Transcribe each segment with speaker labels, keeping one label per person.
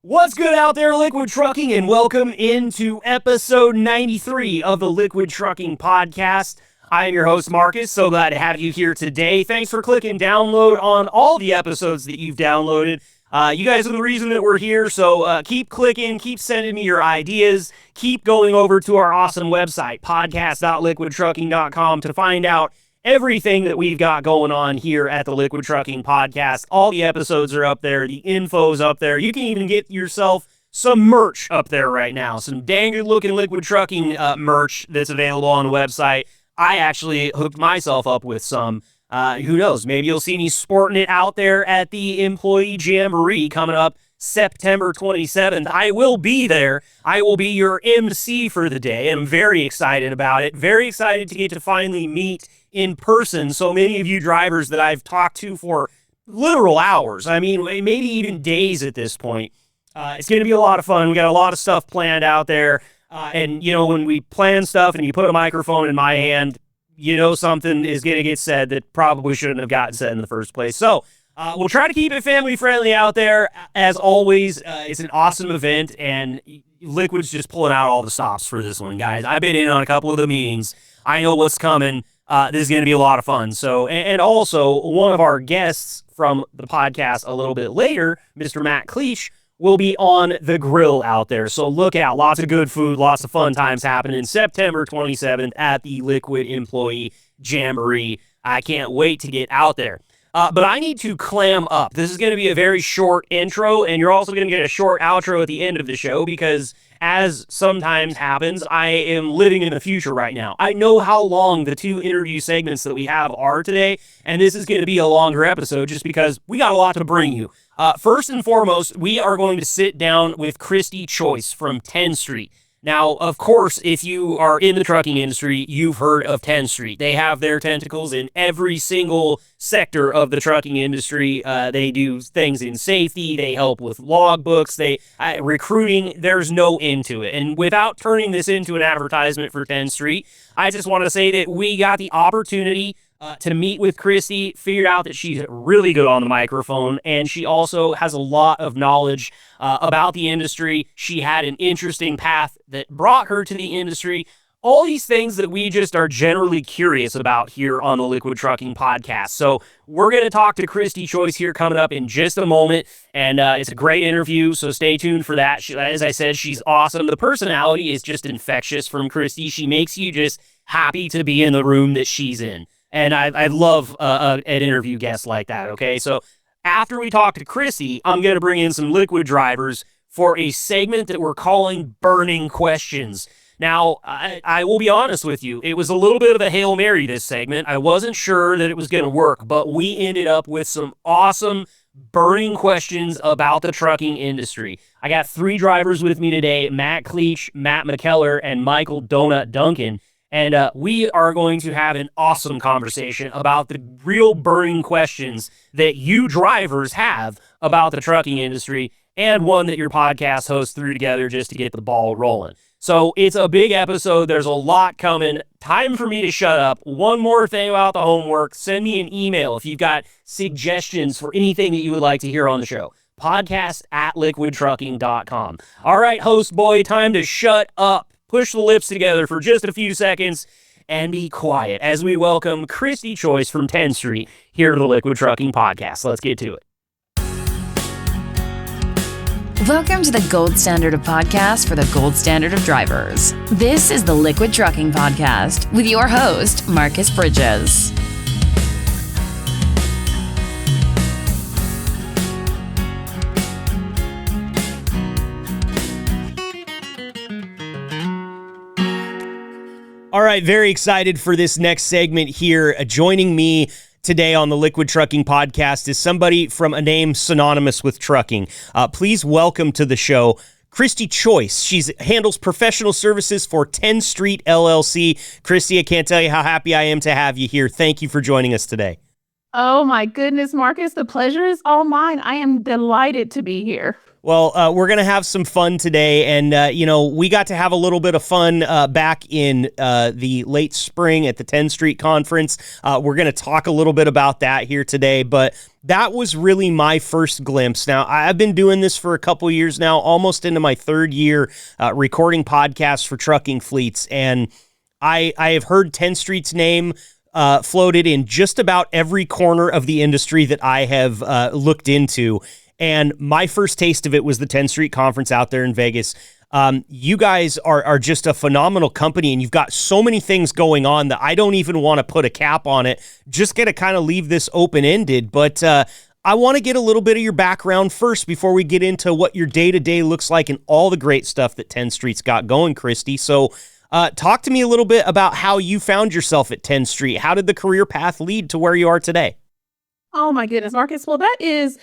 Speaker 1: What's good out there, Liquid Trucking, and welcome into episode 93 of the Liquid Trucking Podcast. I am your host, Marcus. So glad to have you here today. Thanks for clicking download on all the episodes that you've downloaded. You guys are the reason that we're here, so keep clicking, keep sending me your ideas, keep going over to our awesome website, podcast.liquidtrucking.com, to find out everything that we've got going on here at the Liquid Trucking Podcast. All the episodes are up there. The info's up there. You can even get yourself some merch up there right now. Some dang good-looking Liquid Trucking merch that's available on the website. I actually hooked myself up with some. Who knows? Maybe you'll see me sporting it out there at the Employee Jamboree coming up September 27th. I will be there. I will be your MC for the day. I'm very excited about it. Very excited to get to finally meet in person so many of you drivers that I've talked to for literal hours. I mean, maybe even days at this point. It's going to be a lot of fun. We got a lot of stuff planned out there. And, you know, when we plan stuff and you put a microphone in my hand, you know something is going to get said that probably shouldn't have gotten said in the first place. So we'll try to keep it family-friendly out there. As always, it's an awesome event, and Liquid's just pulling out all the stops for this one, guys. I've been in on a couple of the meetings. I know what's coming. This is going to be a lot of fun. So, and also, one of our guests from the podcast a little bit later, Mr. Matt Kliech, will be on the grill out there. So look out. Lots of good food, lots of fun times happening September 27th at the Liquid Employee Jamboree. I can't wait to get out there. But I need to clam up. This is going to be a very short intro, and you're also going to get a short outro at the end of the show because, as sometimes happens, I am living in the future right now. I know how long the two interview segments that we have are today, and this is going to be a longer episode just because we got a lot to bring you. First and foremost, we are going to sit down with Christy Choice from Tenstreet. Now, of course, if you are in the trucking industry, you've heard of Tenstreet. They have their tentacles in every single sector of the trucking industry. They do things in safety. They help with logbooks. Recruiting. There's no end to it. And without turning this into an advertisement for Tenstreet, I just want to say that we got the opportunity to meet with Christy, figured out that she's really good on the microphone, and she also has a lot of knowledge about the industry. She had an interesting path that brought her to the industry. All these things that we just are generally curious about here on the Liquid Trucking Podcast. So we're going to talk to Christy Choice here coming up in just a moment, and it's a great interview, so stay tuned for that. As I said, she's awesome. The personality is just infectious from Christy. She makes you just happy to be in the room that she's in. And I love an interview guest like that, okay? So after we talk to Chrissy, I'm going to bring in some Liquid drivers for a segment that we're calling Burning Questions. Now, I will be honest with you. It was a little bit of a Hail Mary, this segment. I wasn't sure that it was going to work, but we ended up with some awesome burning questions about the trucking industry. I got three drivers with me today, Matt Kliech, Matt MacKellar, and Mikal Duncan. And we are going to have an awesome conversation about the real burning questions that you drivers have about the trucking industry, and one that your podcast host threw together just to get the ball rolling. So it's a big episode. There's a lot coming. Time for me to shut up. One more thing about the homework. Send me an email if you've got suggestions for anything that you would like to hear on the show. Podcast@liquidtrucking.com. All right, host boy, time to shut up. Push the lips together for just a few seconds and be quiet as we welcome Christy Choice from Tenstreet here to the Liquid Trucking Podcast. Let's get to it.
Speaker 2: Welcome to the gold standard of podcasts for the gold standard of drivers. This is the Liquid Trucking Podcast with your host, Marcus Bridges.
Speaker 1: All right, very excited for this next segment here. Joining me today on the Liquid Trucking Podcast is somebody from a name synonymous with trucking. Please welcome to the show Christy Choice. She handles professional services for Tenstreet LLC. Christy, I can't tell you how happy I am to have you here. Thank you for joining us today.
Speaker 3: Oh my goodness, Marcus, the pleasure is all mine. I am delighted to be here.
Speaker 1: Well, we're going to have some fun today, and, we got to have a little bit of fun back in the late spring at the Tenstreet Conference. We're going to talk a little bit about that here today, but that was really my first glimpse. Now, I've been doing this for a couple years now, almost into my third year recording podcasts for trucking fleets, and I have heard Tenstreet's name floated in just about every corner of the industry that I have looked into. And my first taste of it was the Tenstreet Conference out there in Vegas. You guys are just a phenomenal company, and you've got so many things going on that I don't even want to put a cap on it. Just going to kind of leave this open-ended. But I want to get a little bit of your background first before we get into what your day-to-day looks like and all the great stuff that Tenstreet's got going, Christy. So talk to me a little bit about how you found yourself at Tenstreet. How did the career path lead to where you are today?
Speaker 3: Oh my goodness, Marcus. Well, that is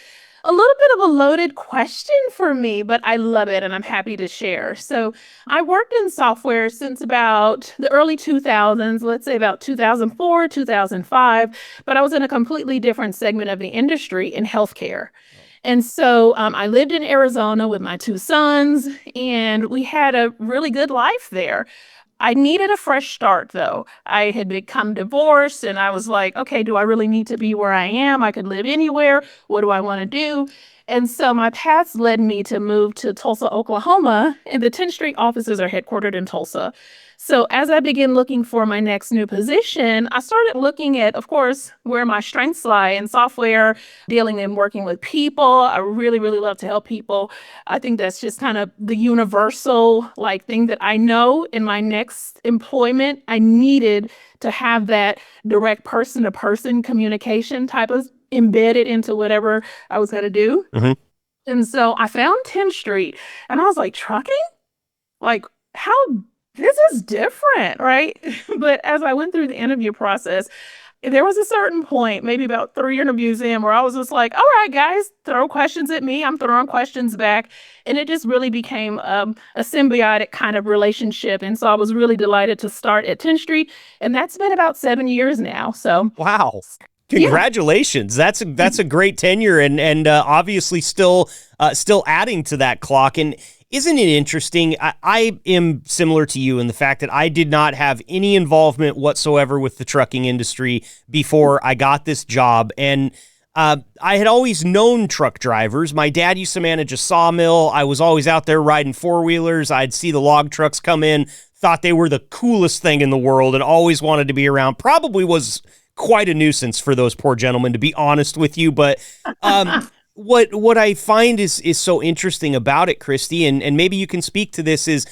Speaker 3: a little bit of a loaded question for me, but I love it and I'm happy to share. So I worked in software since about the early 2000s, let's say about 2004, 2005, but I was in a completely different segment of the industry in healthcare. And so I lived in Arizona with my two sons, and we had a really good life there. I needed a fresh start, though. I had become divorced, and I was like, okay, do I really need to be where I am? I could live anywhere. What do I want to do? And so my paths led me to move to Tulsa, Oklahoma, and the Tenstreet offices are headquartered in Tulsa. So as I began looking for my next new position, I started looking at, of course, where my strengths lie in software, dealing and working with people. I really, really love to help people. I think that's just kind of the universal thing that I know in my next employment. I needed to have that direct person-to-person communication type of embedded into whatever I was going to do.
Speaker 1: Mm-hmm.
Speaker 3: And so I found Tenstreet, and I was like, trucking? How this is different, right? But as I went through the interview process, there was a certain point, maybe about 3 interviews in, where I was just like, all right, guys, throw questions at me. I'm throwing questions back. And it just really became a symbiotic kind of relationship. And so I was really delighted to start at Tenstreet. And that's been about 7 years now. So
Speaker 1: wow. Congratulations. Yeah. That's a great tenure and obviously still adding to that clock. And isn't it interesting? I am similar to you in the fact that I did not have any involvement whatsoever with the trucking industry before I got this job. And I had always known truck drivers. My dad used to manage a sawmill. I was always out there riding four-wheelers. I'd see the log trucks come in, thought they were the coolest thing in the world, and always wanted to be around. Probably was quite a nuisance for those poor gentlemen, to be honest with you. But what I find is so interesting about it, Christy, and maybe you can speak to this, is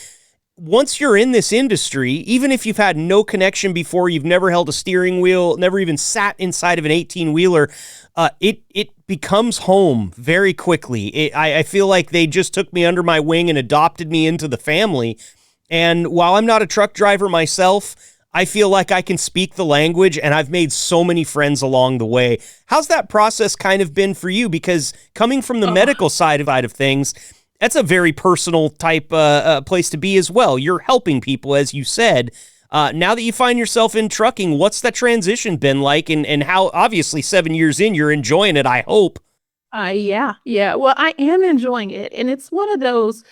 Speaker 1: once you're in this industry, even if you've had no connection before, you've never held a steering wheel, never even sat inside of an 18-wheeler, it becomes home very quickly. I feel like they just took me under my wing and adopted me into the family. And while I'm not a truck driver myself, I feel like I can speak the language, and I've made so many friends along the way. How's that process kind of been for you? Because coming from the medical side of things, that's a very personal type place to be as well. You're helping people, as you said. Now that you find yourself in trucking, what's that transition been like, and how, obviously, 7 years in, you're enjoying it, I hope.
Speaker 3: Yeah. Well, I am enjoying it, and it's one of those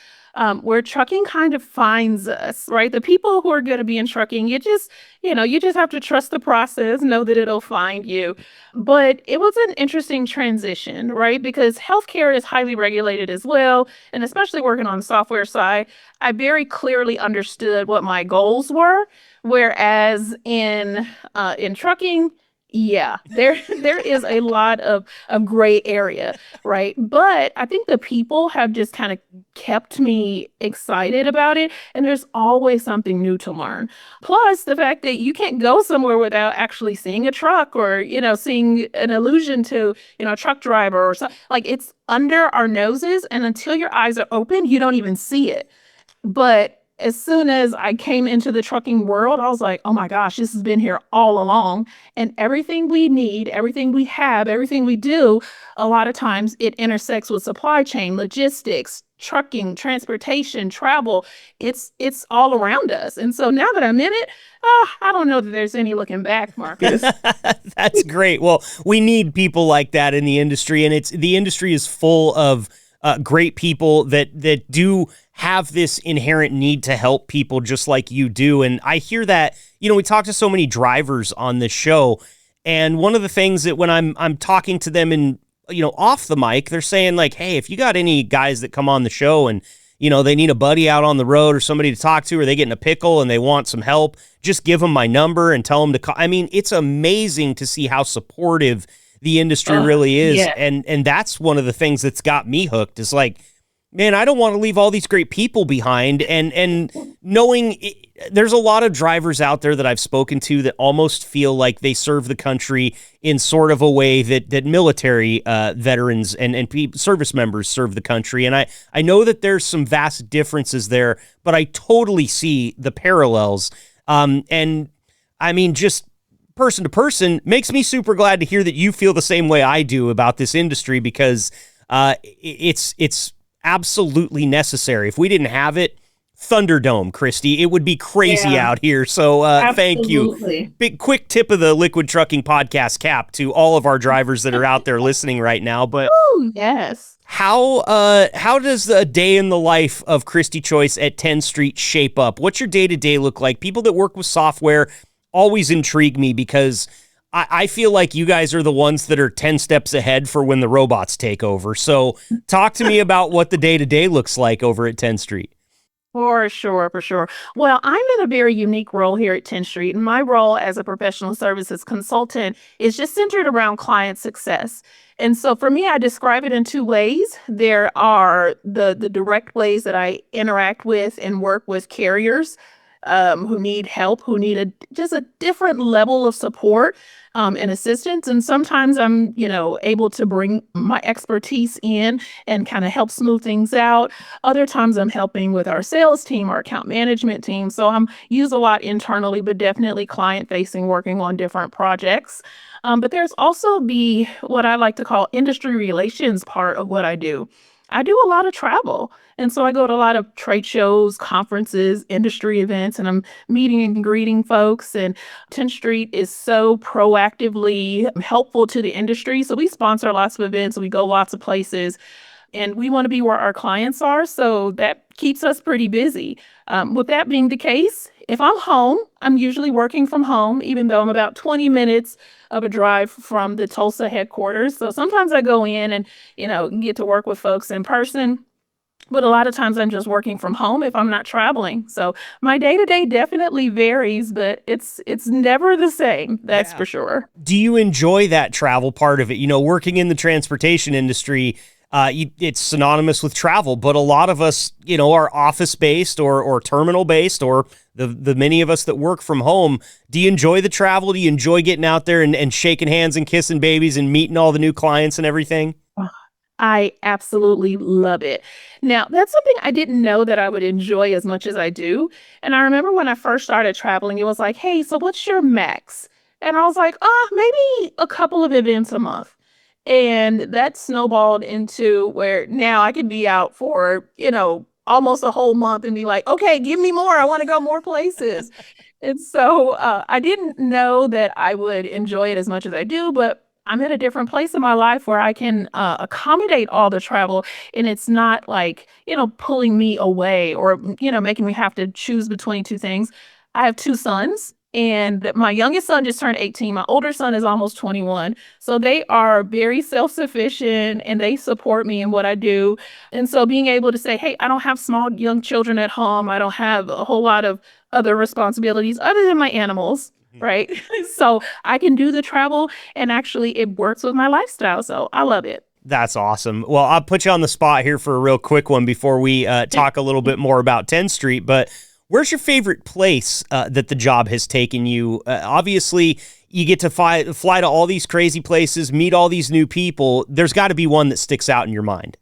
Speaker 3: where trucking kind of finds us, right? The people who are going to be in trucking, you just have to trust the process, know that it'll find you. But it was an interesting transition, right? Because healthcare is highly regulated as well. And especially working on the software side, I very clearly understood what my goals were. Whereas in trucking, yeah, there is a lot of gray area, right? But I think the people have just kind of kept me excited about it, and there's always something new to learn. Plus, the fact that you can't go somewhere without actually seeing a truck or, seeing an allusion to, a truck driver or something. It's under our noses, and until your eyes are open, you don't even see it. But as soon as I came into the trucking world, I was like, oh my gosh, this has been here all along. And everything we need, everything we have, everything we do, a lot of times it intersects with supply chain, logistics, trucking, transportation, travel. It's all around us. And so now that I'm in it, I don't know that there's any looking back, Marcus.
Speaker 1: That's great. Well, we need people like that in the industry, and the industry is full of great people that do have this inherent need to help people just like you do. And I hear that, we talk to so many drivers on this show, and one of the things that when I'm talking to them and, off the mic, they're saying like, hey, if you got any guys that come on the show and, they need a buddy out on the road or somebody to talk to, or they get in a pickle and they want some help, just give them my number and tell them to call. I mean, it's amazing to see how supportive the industry really is.
Speaker 3: Yeah.
Speaker 1: And that's one of the things that's got me hooked is like, man, I don't want to leave all these great people behind. And knowing there's a lot of drivers out there that I've spoken to that almost feel like they serve the country in sort of a way that military veterans and service members serve the country. And I know that there's some vast differences there, but I totally see the parallels. And I mean, just person to person makes me super glad to hear that you feel the same way I do about this industry, because it's absolutely necessary. If we didn't have it, Thunderdome, Christy, it would be crazy out here. So thank you. Big quick tip of the Liquid Trucking Podcast cap to all of our drivers that are out there listening right now. But
Speaker 3: Ooh, yes.
Speaker 1: How does a day in the life of Christy Choice at Tenstreet shape up? What's your day-to-day look like? People that work with software always intrigue me, because I feel like you guys are the ones that are 10 steps ahead for when the robots take over. So talk to me about what the day-to-day looks like over at Tenstreet.
Speaker 3: For sure, for sure. Well, I'm in a very unique role here at Tenstreet, and my role as a professional services consultant is just centered around client success. And so for me, I describe it in two ways. There are the direct ways that I interact with and work with carriers who need help, who need just a different level of support and assistance. And sometimes I'm, able to bring my expertise in and kind of help smooth things out. Other times I'm helping with our sales team, our account management team. So I'm used a lot internally, but definitely client facing, working on different projects. But there's also what I like to call industry relations part of what I do. I do a lot of travel. And so I go to a lot of trade shows, conferences, industry events, and I'm meeting and greeting folks. And Tenstreet is so proactively helpful to the industry. So we sponsor lots of events. We go lots of places. And we want to be where our clients are. So that keeps us pretty busy. With that being the case, if I'm home, I'm usually working from home, even though I'm about 20 minutes of a drive from the Tulsa headquarters. So sometimes I go in and, get to work with folks in person. But a lot of times I'm just working from home if I'm not traveling. So my day-to-day definitely varies, but it's never the same. That's for sure.
Speaker 1: Do you enjoy that travel part of it? Working in the transportation industry, it's synonymous with travel, but a lot of us, are office-based or terminal-based, or the many of us that work from home. Do you enjoy the travel? Do you enjoy getting out there and shaking hands and kissing babies and meeting all the new clients and everything?
Speaker 3: I absolutely love it. Now, that's something I didn't know that I would enjoy as much as I do. And I remember when I first started traveling, it was like, hey, so what's your max? And I was like, maybe a couple of events a month. And that snowballed into where now I could be out for, almost a whole month and be like, okay, give me more. I want to go more places. And so I didn't know that I would enjoy it as much as I do, but I'm in a different place in my life where I can accommodate all the travel, and it's not like, pulling me away or, making me have to choose between two things. I have two sons, and my youngest son just turned 18. My older son is almost 21. So they are very self-sufficient and they support me in what I do. And so being able to say, hey, I don't have small young children at home. I don't have a whole lot of other responsibilities other than my animals. Right. So I can do the travel, and actually it works with my lifestyle. So I love it.
Speaker 1: That's awesome. Well, I'll put you on the spot here for a real quick one before we talk a little bit more about Tenstreet. But where's your favorite place that the job has taken you? Obviously, you get to fly to all these crazy places, meet all these new people. There's got to be one that sticks out in your mind.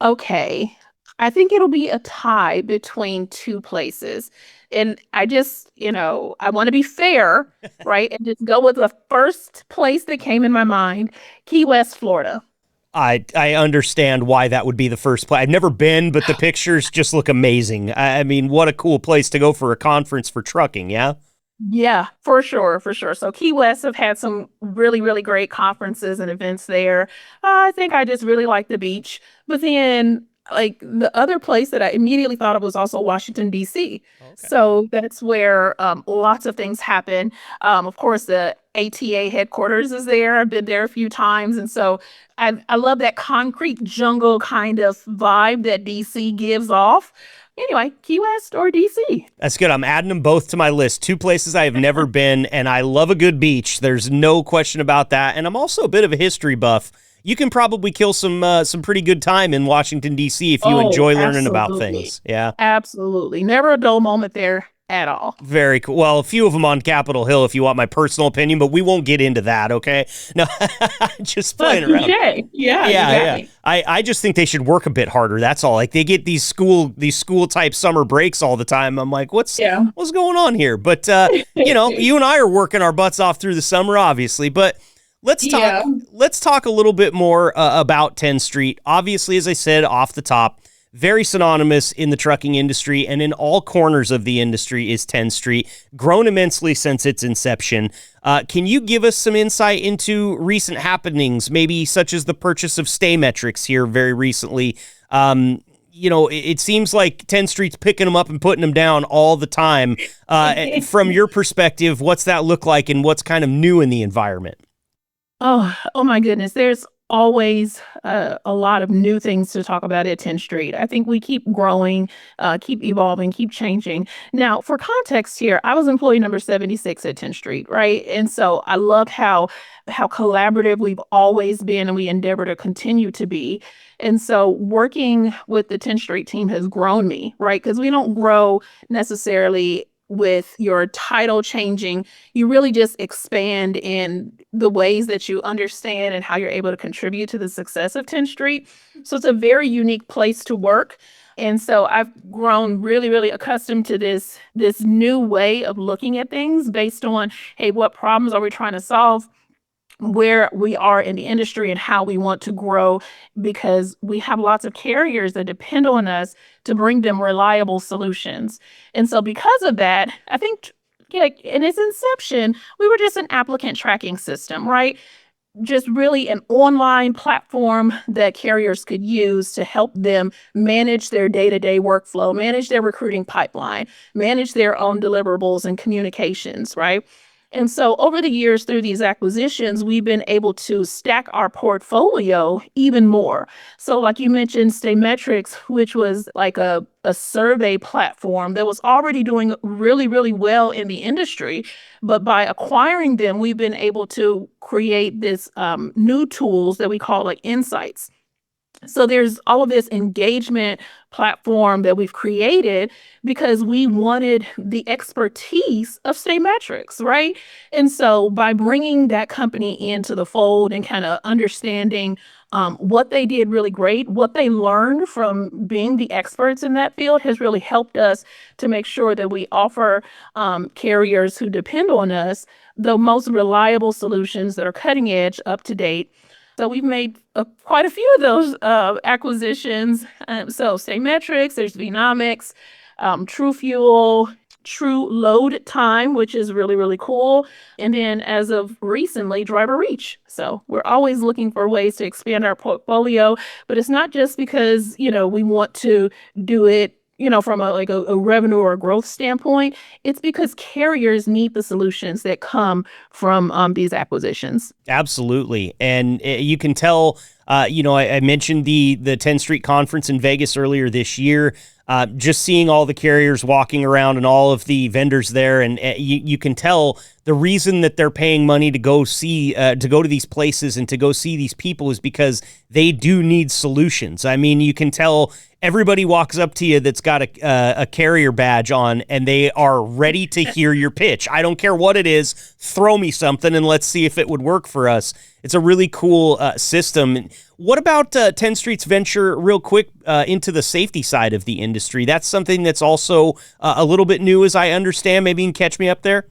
Speaker 3: Okay. I think it'll be a tie between two places. And I just, I want to be fair, right? And just go with the first place that came in my mind, Key West, Florida.
Speaker 1: I understand why that would be the first place. I've never been, but the pictures just look amazing. I mean, what a cool place to go for a conference for trucking, yeah?
Speaker 3: Yeah, for sure, for sure. So Key West have had some really, really great conferences and events there. I think I just really like the beach. But then, like the other place that I immediately thought of was also Washington, D.C.
Speaker 1: Okay.
Speaker 3: So that's where lots of things happen. Of course, the ATA headquarters is there. I've been there a few times. And so I love that concrete jungle kind of vibe that D.C. gives off. Anyway, Key West or DC?
Speaker 1: That's good. I'm adding them both to my list. Two places I have never been, and I love a good beach. There's no question about that. And I'm also a bit of a history buff. You can probably kill some pretty good time in Washington, D.C. if you enjoy learning about things. Yeah.
Speaker 3: Absolutely. Never a dull moment there at all.
Speaker 1: Very cool. Well, a few of them on Capitol Hill, if you want my personal opinion, but we won't get into that, okay? No, just playing around.
Speaker 3: Yeah, exactly.
Speaker 1: I just think they should work a bit harder. That's all. Like they get these school type summer breaks all the time. I'm like, what's going on here? But you and I are working our butts off through the summer, obviously. But let's talk a little bit more about Tenstreet. Obviously, as I said off the top, very synonymous in the trucking industry and in all corners of the industry is Tenstreet, grown immensely since its inception. Can you give us some insight into recent happenings, maybe such as the purchase of Staymetrics here very recently? It seems like Tenstreet's picking them up and putting them down all the time. From your perspective, what's that look like and what's kind of new in the environment?
Speaker 3: Oh my goodness. There's always a lot of new things to talk about at Tenstreet. I think we keep growing, keep evolving, keep changing. Now, for context here, I was employee number 76 at Tenstreet, right? And so I love how collaborative we've always been and we endeavor to continue to be. And so working with the Tenstreet team has grown me, right? Because we don't grow necessarily with your title changing. You really just expand in the ways that you understand and how you're able to contribute to the success of Tenstreet. So it's a very unique place to work. And so I've grown really, really accustomed to this new way of looking at things based on, hey, what problems are we trying to solve? Where we are in the industry and how we want to grow, because we have lots of carriers that depend on us to bring them reliable solutions. And so because of that, I think in its inception, we were just an applicant tracking system, right? Just really an online platform that carriers could use to help them manage their day-to-day workflow, manage their recruiting pipeline, manage their own deliverables and communications, right? And so over the years, through these acquisitions, we've been able to stack our portfolio even more. So like you mentioned, Staymetrics, which was like a survey platform that was already doing really, really well in the industry. But by acquiring them, we've been able to create this new tools that we call like insights. So there's all of this engagement platform that we've created because we wanted the expertise of Staymetrics, right? And so by bringing that company into the fold and kind of understanding what they did really great, what they learned from being the experts in that field has really helped us to make sure that we offer carriers who depend on us the most reliable solutions that are cutting edge, up to date. So we've made quite a few of those acquisitions. So Staymetrics, there's Venomics, True Fuel, True Load Time, which is really, really cool. And then as of recently, Driver Reach. So we're always looking for ways to expand our portfolio, but it's not just because, we want to do it from a revenue or a growth standpoint. It's because carriers need the solutions that come from these acquisitions.
Speaker 1: Absolutely. And you can tell, I mentioned the Tenstreet conference in Vegas earlier this year. Just seeing all the carriers walking around and all of the vendors there, and you can tell the reason that they're paying money to go to these places and to go see these people is because they do need solutions. I mean, you can tell everybody walks up to you that's got a carrier badge on, and they are ready to hear your pitch. I don't care what it is. Throw me something and let's see if it would work for us. It's a really cool system. What about Tenstreet's venture, real quick, into the safety side of the industry? That's something that's also a little bit new, as I understand. Maybe you can catch me up there.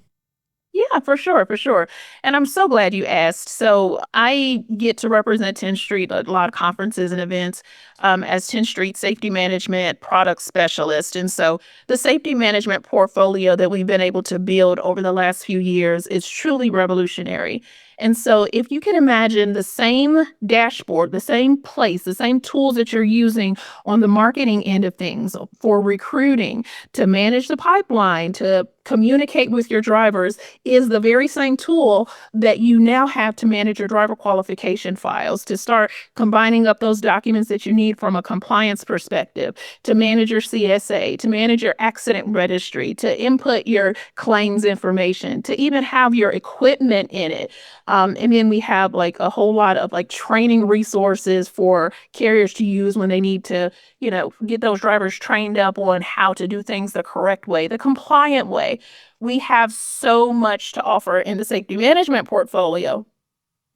Speaker 3: Yeah, for sure, for sure. And I'm so glad you asked. So I get to represent Tenstreet at a lot of conferences and events as Tenstreet Safety Management Product Specialist. And so the safety management portfolio that we've been able to build over the last few years is truly revolutionary. And so if you can imagine the same dashboard, the same place, the same tools that you're using on the marketing end of things for recruiting, to manage the pipeline, to communicate with your drivers, is the very same tool that you now have to manage your driver qualification files, to start combining up those documents that you need from a compliance perspective, to manage your CSA, to manage your accident registry, to input your claims information, to even have your equipment in it. And then we have like a whole lot of like training resources for carriers to use when they need to, get those drivers trained up on how to do things the correct way, the compliant way. We have so much to offer in the safety management portfolio.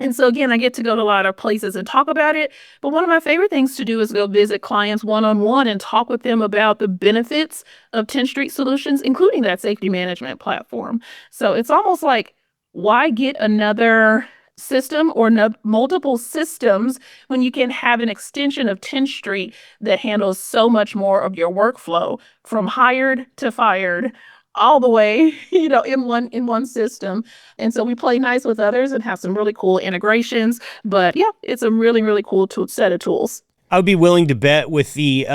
Speaker 3: And so again, I get to go to a lot of places and talk about it. But one of my favorite things to do is go visit clients one-on-one and talk with them about the benefits of Tenstreet solutions, including that safety management platform. So it's almost like, why get another system or multiple systems when you can have an extension of Tenstreet that handles so much more of your workflow, from hired to fired, all the way, in one system. And so we play nice with others and have some really cool integrations. But yeah, it's a really, really cool set of tools.
Speaker 1: I would be willing to bet with the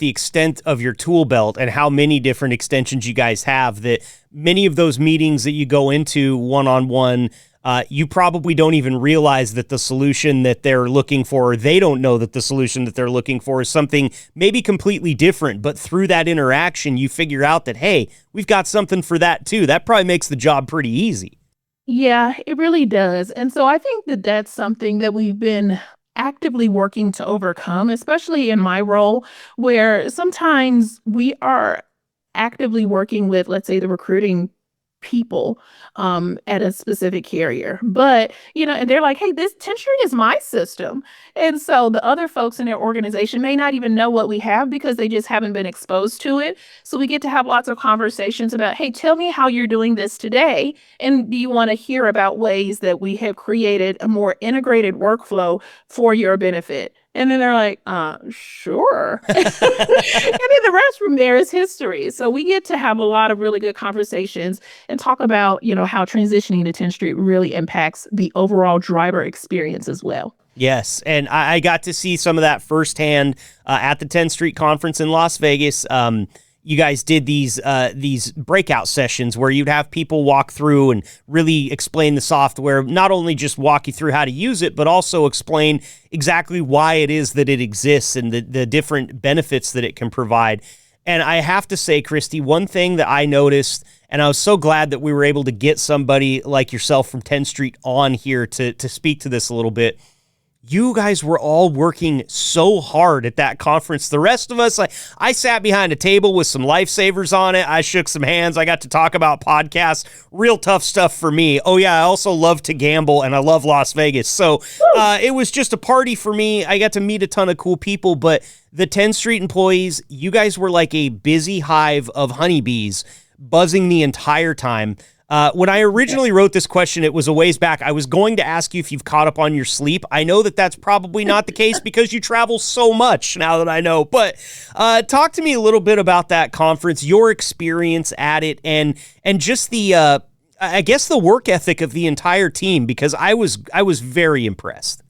Speaker 1: extent of your tool belt and how many different extensions you guys have, that many of those meetings that you go into one-on-one, you probably don't even realize that the solution that they're looking for, or they don't know that the solution that they're looking for is something maybe completely different. But through that interaction, you figure out that, hey, we've got something for that too. That probably makes the job pretty easy.
Speaker 3: Yeah, it really does. And so I think that that's something that we've been actively working to overcome, especially in my role, where sometimes we are actively working with, let's say, the recruiting people at a specific carrier. But, and they're like, hey, this Tenstreet is my system. And so the other folks in their organization may not even know what we have because they just haven't been exposed to it. So we get to have lots of conversations about, hey, tell me how you're doing this today. And do you want to hear about ways that we have created a more integrated workflow for your benefit? And then they're like, sure. And then the rest from there is history. So we get to have a lot of really good conversations and talk about, how transitioning to Tenstreet really impacts the overall driver experience as well.
Speaker 1: Yes, and I got to see some of that firsthand at the Tenstreet conference in Las Vegas. You guys did these breakout sessions where you'd have people walk through and really explain the software, not only just walk you through how to use it, but also explain exactly why it is that it exists and the different benefits that it can provide. And I have to say, Christy, one thing that I noticed, and I was so glad that we were able to get somebody like yourself from Tenstreet on here to speak to this a little bit. You guys were all working so hard at that conference. The rest of us, I sat behind a table with some lifesavers on it. I shook some hands. I got to talk about podcasts. Real tough stuff for me. Oh, yeah, I also love to gamble, and I love Las Vegas. So it was just a party for me. I got to meet a ton of cool people, but the Tenstreet employees, you guys were like a busy hive of honeybees buzzing the entire time. When I originally wrote this question, it was a ways back. I was going to ask you if you've caught up on your sleep. I know that that's probably not the case because you travel so much now that I know. But talk to me a little bit about that conference, your experience at it, and just the I guess the work ethic of the entire team, because I was very impressed.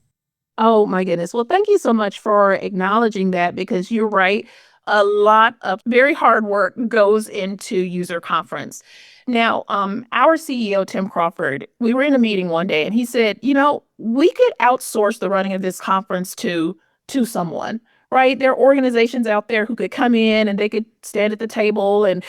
Speaker 3: Oh my goodness. Well, thank you so much for acknowledging that, because you're right. A lot of very hard work goes into User Conference. Now, our CEO, Tim Crawford, we were in a meeting one day and he said, we could outsource the running of this conference to someone, right? There are organizations out there who could come in and they could stand at the table and,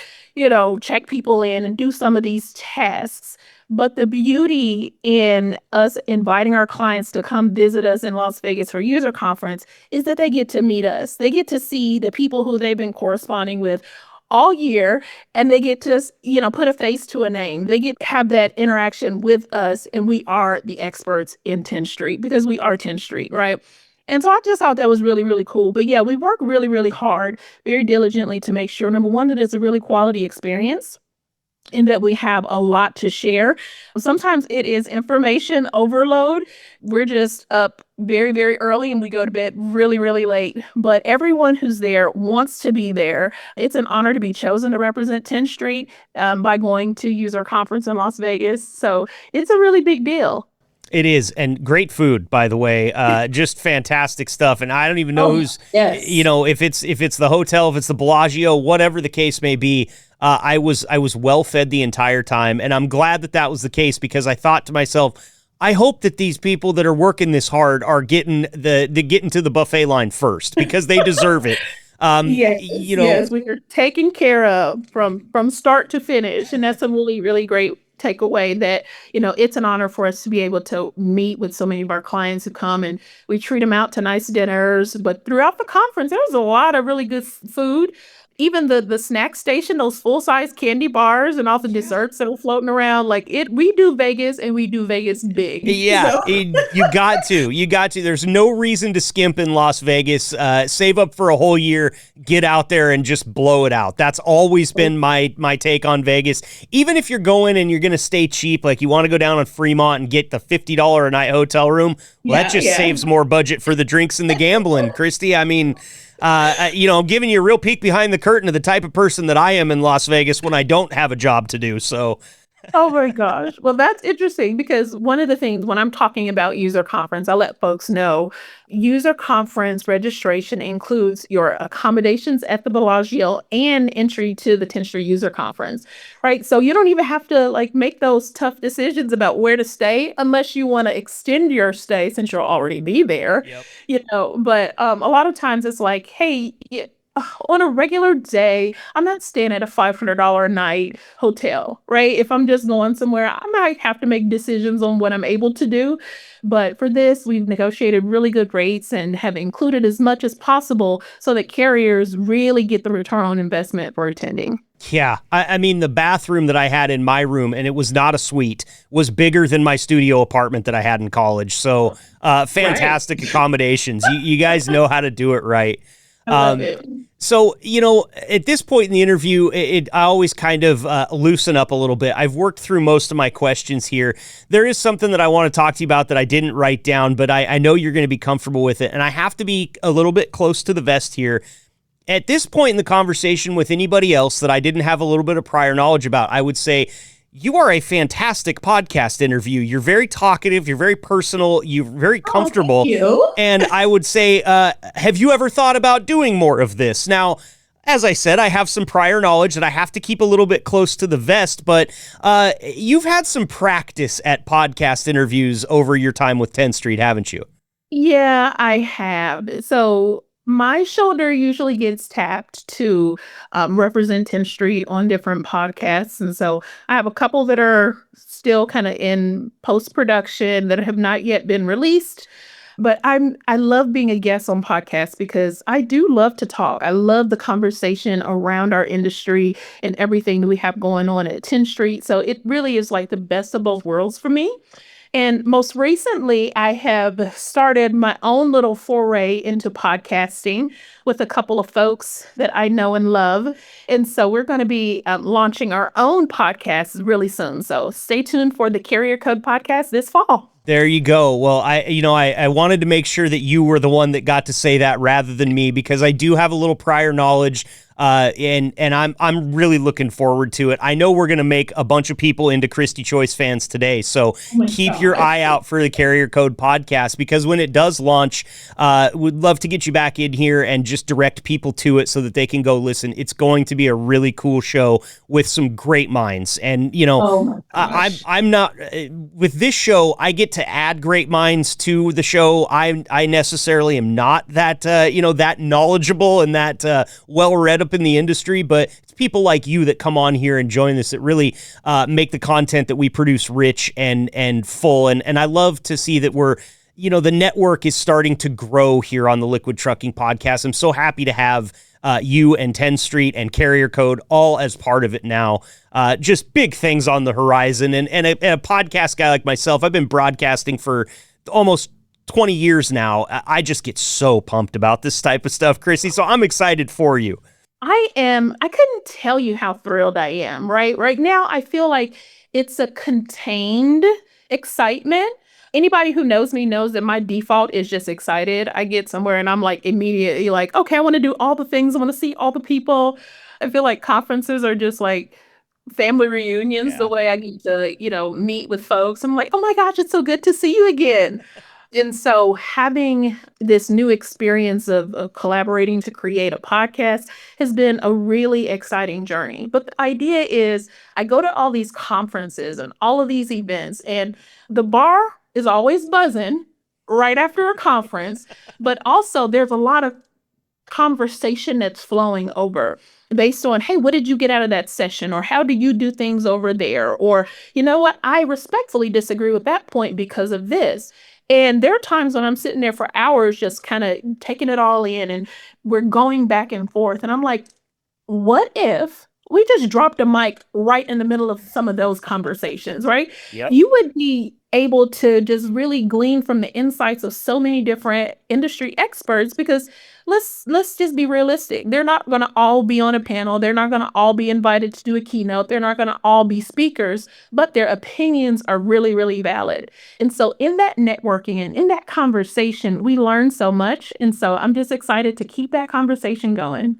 Speaker 3: check people in and do some of these tasks. But the beauty in us inviting our clients to come visit us in Las Vegas for User Conference is that they get to meet us. They get to see the people who they've been corresponding with all year, and they get to, put a face to a name. They get to have that interaction with us, and we are the experts in Tenstreet because we are Tenstreet, right? And so I just thought that was really, really cool. But yeah, we work really, really hard, very diligently to make sure, number one, that it's a really quality experience. in that we have a lot to share. Sometimes it is information overload. We're just up very, very early and we go to bed really, really late. But everyone who's there wants to be there. It's an honor to be chosen to represent Tenstreet by going to User Conference in Las Vegas. So it's a really big deal.
Speaker 1: It is, and great food, by the way. Just fantastic stuff. And I don't even know if it's the hotel, if it's the Bellagio, whatever the case may be. I was well fed the entire time, and I'm glad that was the case, because I thought to myself, I hope that these people that are working this hard are getting to the buffet line first, because they deserve it.
Speaker 3: Yes, we are taken care of from start to finish, and that's a really, really great takeaway, that it's an honor for us to be able to meet with so many of our clients who come, and we treat them out to nice dinners. But throughout the conference, there was a lot of really good food. Even the snack station, those full-size candy bars and all the desserts that are floating around, we do Vegas, and we do Vegas big.
Speaker 1: Yeah, you got to. There's no reason to skimp in Las Vegas. Save up for a whole year, get out there and just blow it out. That's always been my take on Vegas. Even if you're going and you're going to stay cheap, like you want to go down on Fremont and get the $50 a night hotel room, that just saves more budget for the drinks and the gambling, Christy. I mean, I'm giving you a real peek behind the curtain of the type of person that I am in Las Vegas when I don't have a job to do. So,
Speaker 3: oh my gosh. Well, that's interesting, because one of the things when I'm talking about User Conference, I let folks know User Conference registration includes your accommodations at the Bellagio and entry to the Tenstreet User Conference, right? So you don't even have to make those tough decisions about where to stay unless you want to extend your stay, since you'll already be there.
Speaker 1: Yep.
Speaker 3: But a lot of times it's like, hey, on a regular day, I'm not staying at a $500 a night hotel, right? If I'm just going somewhere, I might have to make decisions on what I'm able to do. But for this, we've negotiated really good rates and have included as much as possible so that carriers really get the return on investment for attending.
Speaker 1: Yeah, I mean, the bathroom that I had in my room, and it was not a suite, was bigger than my studio apartment that I had in college. So fantastic accommodations. You guys know how to do it right.
Speaker 3: I love it.
Speaker 1: So, at this point in the interview, I always kind of loosen up a little bit. I've worked through most of my questions here. There is something that I want to talk to you about that I didn't write down, but I know you're going to be comfortable with it. And I have to be a little bit close to the vest here. At this point in the conversation with anybody else that I didn't have a little bit of prior knowledge about, I would say, you are a fantastic podcast interview. You're very talkative. You're very personal. You're very comfortable.
Speaker 3: Thank you.
Speaker 1: And I would say, have you ever thought about doing more of this? Now, as I said, I have some prior knowledge that I have to keep a little bit close to the vest, but you've had some practice at podcast interviews over your time with Tenstreet, haven't you?
Speaker 3: Yeah, I have. So my shoulder usually gets tapped to represent Tenstreet on different podcasts. And so I have a couple that are still kind of in post-production that have not yet been released. But I love being a guest on podcasts because I do love to talk. I love the conversation around our industry and everything that we have going on at Tenstreet. So it really is like the best of both worlds for me. And most recently, I have started my own little foray into podcasting with a couple of folks that I know and love. And so we're going to be launching our own podcast really soon. So stay tuned for the Carrier Code podcast this fall.
Speaker 1: There you go. Well, I wanted to make sure that you were the one that got to say that rather than me, because I do have a little prior knowledge. And I'm really looking forward to it. I know we're going to make a bunch of people into Christy Choice fans today, so keep your eye out for the Carrier Code podcast, because when it does launch, we'd love to get you back in here and just direct people to it so that they can go listen. It's going to be a really cool show with some great minds. And, I'm not with this show, I get to add great minds to the show. I necessarily am not that, that knowledgeable and that well-read up in the industry, but it's people like you that come on here and join us that really make the content that we produce rich and full. And I love to see that we're, the network is starting to grow here on the Liquid Trucking Podcast. I'm so happy to have you and Tenstreet and Carrier Code all as part of it now. Just big things on the horizon. And a podcast guy like myself, I've been broadcasting for almost 20 years now. I just get so pumped about this type of stuff, Chrissy. So I'm excited for you.
Speaker 3: I couldn't tell you how thrilled I am, right? Right now, I feel like it's a contained excitement. Anybody who knows me knows that my default is just excited. I get somewhere and I'm like immediately like, okay, I want to do all the things. I want to see all the people. I feel like conferences are just like family reunions, the way I get to, meet with folks. I'm like, oh my gosh, it's so good to see you again. And so having this new experience of collaborating to create a podcast has been a really exciting journey. But the idea is I go to all these conferences and all of these events, and the bar is always buzzing right after a conference, but also there's a lot of conversation that's flowing over based on, hey, what did you get out of that session? Or how do you do things over there? Or, you know what, I respectfully disagree with that point because of this. And there are times when I'm sitting there for hours just kind of taking it all in and we're going back and forth. And I'm like, what if we just dropped a mic right in the middle of some of those conversations, right?
Speaker 1: Yep.
Speaker 3: You would be able to just really glean from the insights of so many different industry experts because let's just be realistic. They're not going to all be on a panel. They're not going to all be invited to do a keynote. They're not going to all be speakers, but their opinions are really, really valid. And so in that networking and in that conversation, we learn so much. And so I'm just excited to keep that conversation going.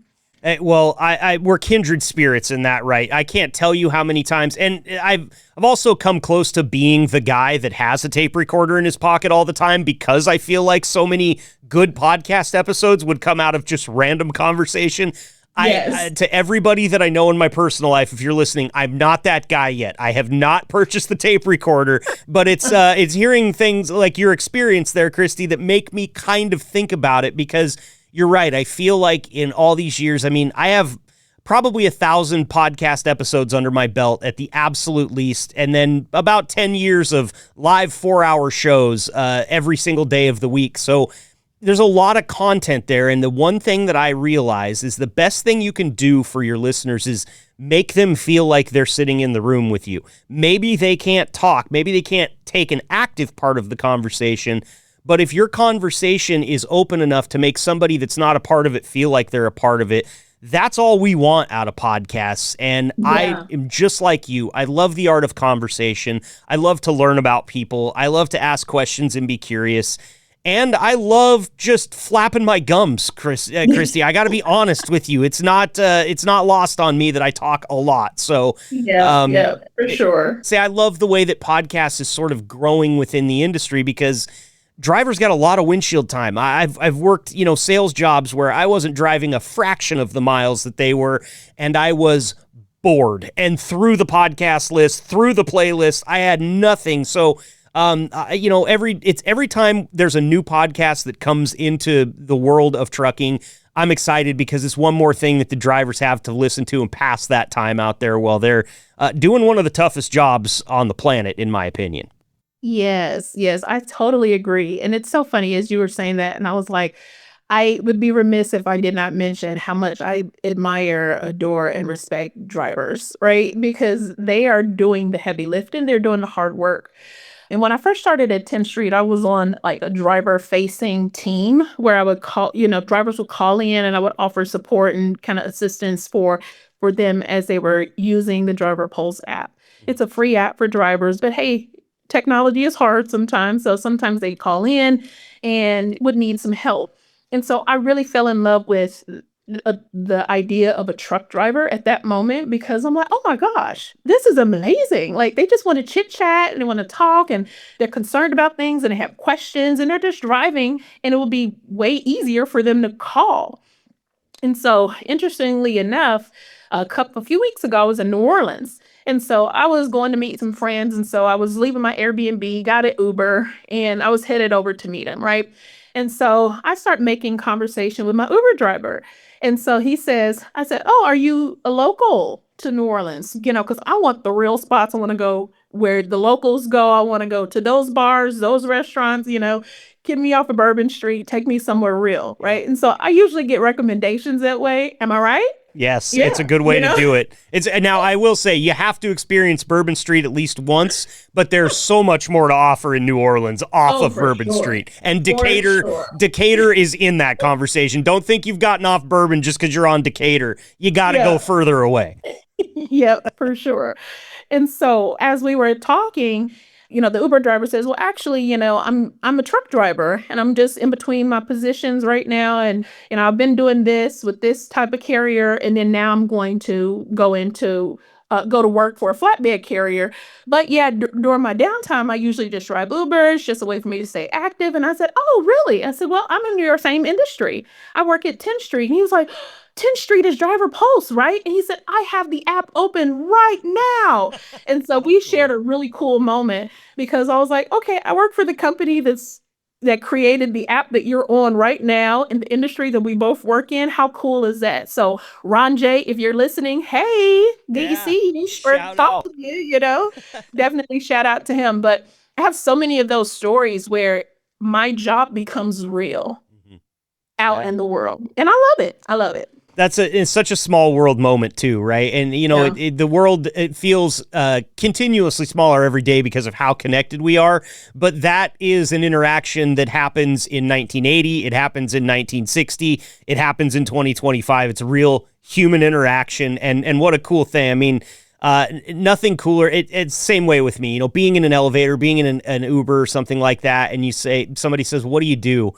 Speaker 1: Well, we're kindred spirits in that, right? I can't tell you how many times, and I've also come close to being the guy that has a tape recorder in his pocket all the time because I feel like so many good podcast episodes would come out of just random conversation.
Speaker 3: Yes.
Speaker 1: To everybody that I know in my personal life, if you're listening, I'm not that guy yet. I have not purchased the tape recorder, but it's hearing things like your experience there, Christy, that make me kind of think about it because you're right. I feel like in all these years, I mean, I have probably 1,000 podcast episodes under my belt at the absolute least, and then about 10 years of live 4-hour shows every single day of the week. So there's a lot of content there, and the one thing that I realize is the best thing you can do for your listeners is make them feel like they're sitting in the room with you. Maybe they can't talk. Maybe they can't take an active part of the conversation, but if your conversation is open enough to make somebody that's not a part of it feel like they're a part of it, that's all we want out of podcasts. And I am just like you. I love the art of conversation. I love to learn about people. I love to ask questions and be curious. And I love just flapping my gums, Christy. I got to be honest with you. It's not lost on me that I talk a lot. So
Speaker 3: yeah, for sure.
Speaker 1: I love the way that podcasts is sort of growing within the industry because drivers got a lot of windshield time. I've worked, sales jobs where I wasn't driving a fraction of the miles that they were, and I was bored. And through the podcast list, through the playlist, I had nothing. So, every time there's a new podcast that comes into the world of trucking, I'm excited because it's one more thing that the drivers have to listen to and pass that time out there while they're doing one of the toughest jobs on the planet, in my opinion.
Speaker 3: Yes, I totally agree. And it's so funny as you were saying that. And I was like, I would be remiss if I did not mention how much I admire, adore, and respect drivers, right? Because they are doing the heavy lifting, they're doing the hard work. And when I first started at Tenstreet, I was on like a driver facing team where I would call, drivers would call in and I would offer support and kind of assistance for them as they were using the Driver Pulse app. It's a free app for drivers, but hey, technology is hard sometimes. So sometimes they call in and would need some help. And so I really fell in love with the idea of a truck driver at that moment because I'm like, oh my gosh, this is amazing. Like they just want to chit chat and they want to talk and they're concerned about things and they have questions and they're just driving and it will be way easier for them to call. And so interestingly enough, a few weeks ago, I was in New Orleans. And so I was going to meet some friends. And so I was leaving my Airbnb, got an Uber, and I was headed over to meet him, right? And so I start making conversation with my Uber driver. And so I said, oh, are you a local to New Orleans? Because I want the real spots. I want to go where the locals go. I want to go to those bars, those restaurants, get me off of Bourbon Street, take me somewhere real, right? And so I usually get recommendations that way. Am I right?
Speaker 1: Yes,
Speaker 3: Yeah,
Speaker 1: it's a good way to do it. Now, I will say, you have to experience Bourbon Street at least once, but there's so much more to offer in New Orleans off of
Speaker 3: for
Speaker 1: Bourbon
Speaker 3: sure.
Speaker 1: Street. And
Speaker 3: For
Speaker 1: Decatur,
Speaker 3: sure.
Speaker 1: Decatur is in that conversation. Don't think you've gotten off Bourbon just because you're on Decatur. You got to go further away.
Speaker 3: Yeah, for sure. And so as we were talking, the Uber driver says, well, actually, I'm a truck driver and I'm just in between my positions right now. And, I've been doing this with this type of carrier. And then now I'm going to go to work for a flatbed carrier. But yeah, during my downtime, I usually just drive Uber. It's just a way for me to stay active. And I said, oh, really? I said, well, I'm in your same industry. I work at Tenstreet. And he was like, Tenstreet is driver pulse, right? And he said, I have the app open right now. And so we shared a really cool moment because I was like, okay, I work for the company that created the app that you're on right now in the industry that we both work in. How cool is that? So Ron J, if you're listening, hey, did you see?
Speaker 1: Shout
Speaker 3: Talk
Speaker 1: out.
Speaker 3: to you, definitely shout out to him. But I have so many of those stories where my job becomes real out in the world. And I love it. I love it.
Speaker 1: It's such a small world moment too, right? And the world, it feels continuously smaller every day because of how connected we are. But that is an interaction that happens in 1980. It happens in 1960. It happens in 2025. It's a real human interaction, and what a cool thing. I mean, nothing cooler. It's same way with me. Being in an elevator, being in an Uber or something like that, and somebody says, "What do you do?"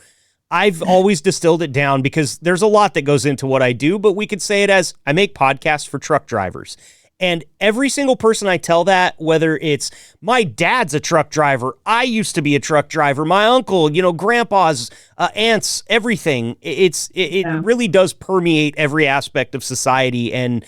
Speaker 1: I've always distilled it down because there's a lot that goes into what I do, but we could say it as I make podcasts for truck drivers. And every single person I tell that, whether it's my dad's a truck driver, I used to be a truck driver, my uncle, grandpa's, aunts, everything. It really does permeate every aspect of society. And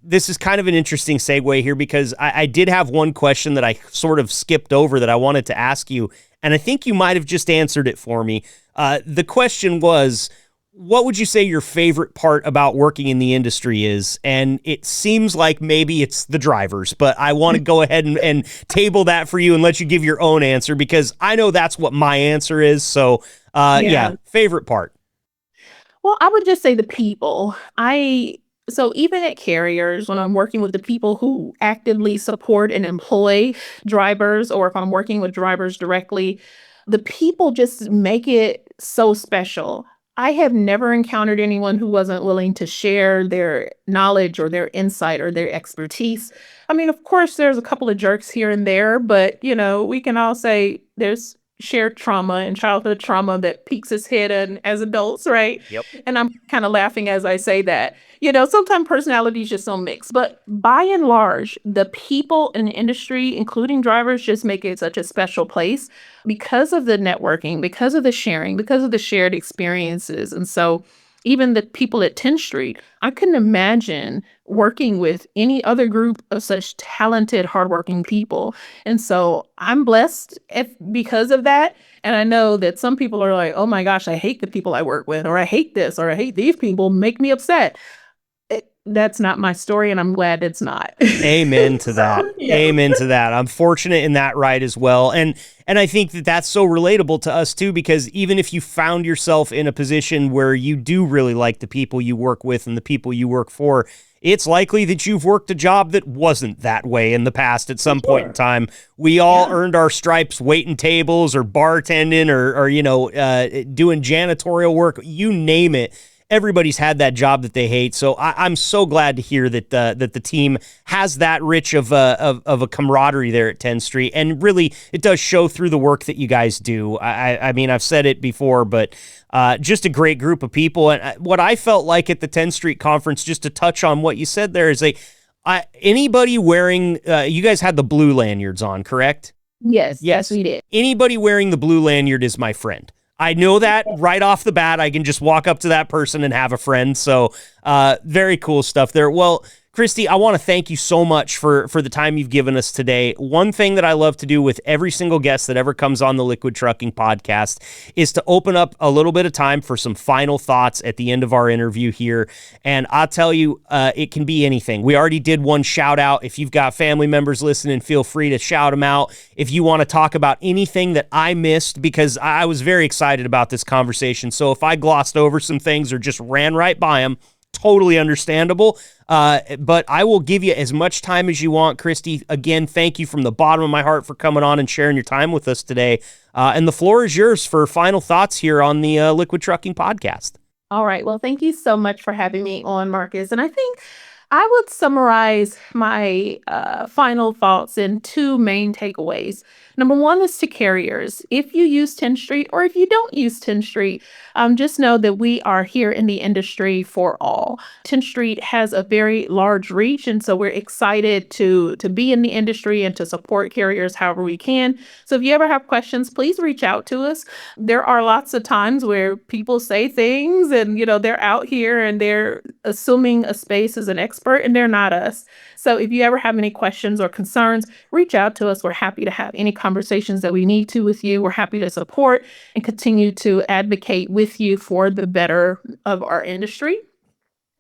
Speaker 1: this is kind of an interesting segue here because I did have one question that I sort of skipped over that I wanted to ask you. And I think you might have just answered it for me. The question was, what would you say your favorite part about working in the industry is? And it seems like maybe it's the drivers, but I want to go ahead and table that for you and let you give your own answer because I know that's what my answer is. So, favorite part.
Speaker 3: Well, I would just say the people. So even at carriers, when I'm working with the people who actively support and employ drivers, or if I'm working with drivers directly, the people just make it so special. I have never encountered anyone who wasn't willing to share their knowledge or their insight or their expertise. I mean, of course, there's a couple of jerks here and there, but, we can all say there's shared trauma and childhood trauma that peeks its head in as adults, right?
Speaker 1: Yep.
Speaker 3: And I'm kind of laughing as I say that. Sometimes personalities just don't mix. But by and large, the people in the industry, including drivers, just make it such a special place because of the networking, because of the sharing, because of the shared experiences. And so even the people at Tenstreet, I couldn't imagine working with any other group of such talented, hardworking people. And so I'm blessed because of that. And I know that some people are like, oh my gosh, I hate the people I work with, or I hate this, or I hate these people, make me upset. That's not my story, and I'm glad it's not.
Speaker 1: Amen to that. Yeah. Amen to that. I'm fortunate in that right as well. And I think that that's so relatable to us too, because even if you found yourself in a position where you do really like the people you work with and the people you work for, it's likely that you've worked a job that wasn't that way in the past at some point in time. We all earned our stripes waiting tables or bartending or doing janitorial work, you name it. Everybody's had that job that they hate, so I'm so glad to hear that the team has that rich of a camaraderie there at Tenstreet, and really it does show through the work that you guys do. I mean, I've said it before, but just a great group of people. And what I felt like at the Tenstreet conference, just to touch on what you said there, is anybody wearing you guys had the blue lanyards on, correct?
Speaker 3: Yes, we did.
Speaker 1: Anybody wearing the blue lanyard is my friend. I know that right off the bat. I can just walk up to that person and have a friend. So very cool stuff there. Well, Christy, I want to thank you so much for the time you've given us today. One thing that I love to do with every single guest that ever comes on the Liquid Trucking podcast is to open up a little bit of time for some final thoughts at the end of our interview here. And I'll tell you, it can be anything. We already did one shout out. If you've got family members listening, feel free to shout them out. If you want to talk about anything that I missed, because I was very excited about this conversation. So if I glossed over some things or just ran right by them, totally understandable. But I will give you as much time as you want, Christy. Again, thank you from the bottom of my heart for coming on and sharing your time with us today. And the floor is yours for final thoughts here on the Liquid Trucking Podcast.
Speaker 3: All right. Well, thank you so much for having me on, Marcus. And I think I would summarize my final thoughts in two main takeaways. Number one is to carriers. If you use Tenstreet or if you don't use Tenstreet, just know that we are here in the industry for all. Tenstreet has a very large reach, and so we're excited to be in the industry and to support carriers however we can. So if you ever have questions, please reach out to us. There are lots of times where people say things and, they're out here and they're assuming a space as an expert, and they're not us. So if you ever have any questions or concerns, reach out to us. We're happy to have any conversations that we need to with you. We're happy to support and continue to advocate with you for the better of our industry.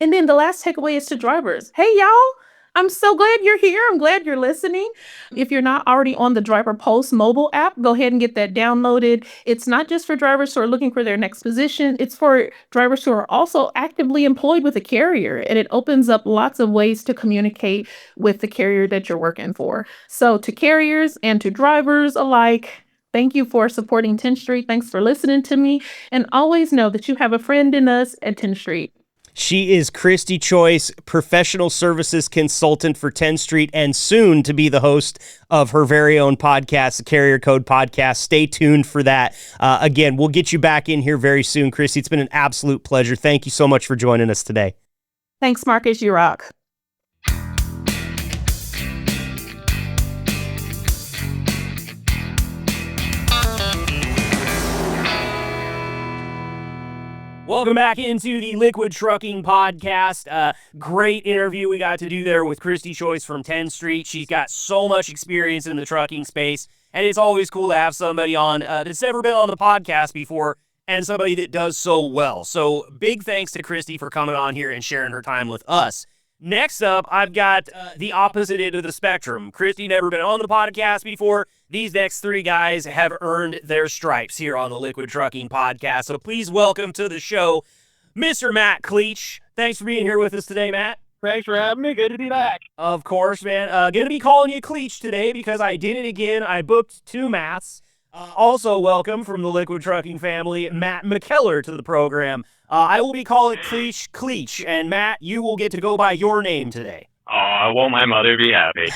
Speaker 3: And then the last takeaway is to drivers. Hey, y'all. I'm so glad you're here. I'm glad you're listening. If you're not already on the Driver Pulse mobile app, go ahead and get that downloaded. It's not just for drivers who are looking for their next position. It's for drivers who are also actively employed with a carrier, and it opens up lots of ways to communicate with the carrier that you're working for. So to carriers and to drivers alike, thank you for supporting Tenstreet. Thanks for listening to me. And always know that you have a friend in us at Tenstreet.
Speaker 1: She is Christy Choice, professional services consultant for Tenstreet, and soon to be the host of her very own podcast, the Carrier Code Podcast. Stay tuned for that. Again, we'll get you back in here very soon, Christy. It's been an absolute pleasure. Thank you so much for joining us today.
Speaker 3: Thanks, Marcus. You rock.
Speaker 1: Welcome back into the Liquid Trucking Podcast. Great interview we got to do there with Christy Choice from Tenstreet. She's got so much experience in the trucking space, and it's always cool to have somebody on that's never been on the podcast before and somebody that does so well. So big thanks to Christy for coming on here and sharing her time with us. Next up, I've got the opposite end of the spectrum. Christy never been on the podcast before. These next three guys have earned their stripes here on the Liquid Trucking Podcast. So please welcome to the show, Mr. Matt Kliech. Thanks for being here with us today, Matt.
Speaker 4: Thanks for having me. Good to be back.
Speaker 1: Of course, man. Going to be calling you Kliech today because I did it again. I booked two Matts. Also welcome from the Liquid Trucking family, Matt MacKellar to the program. I will be calling Kliech, and Matt, you will get to go by your name today.
Speaker 4: Oh, won't my mother be happy?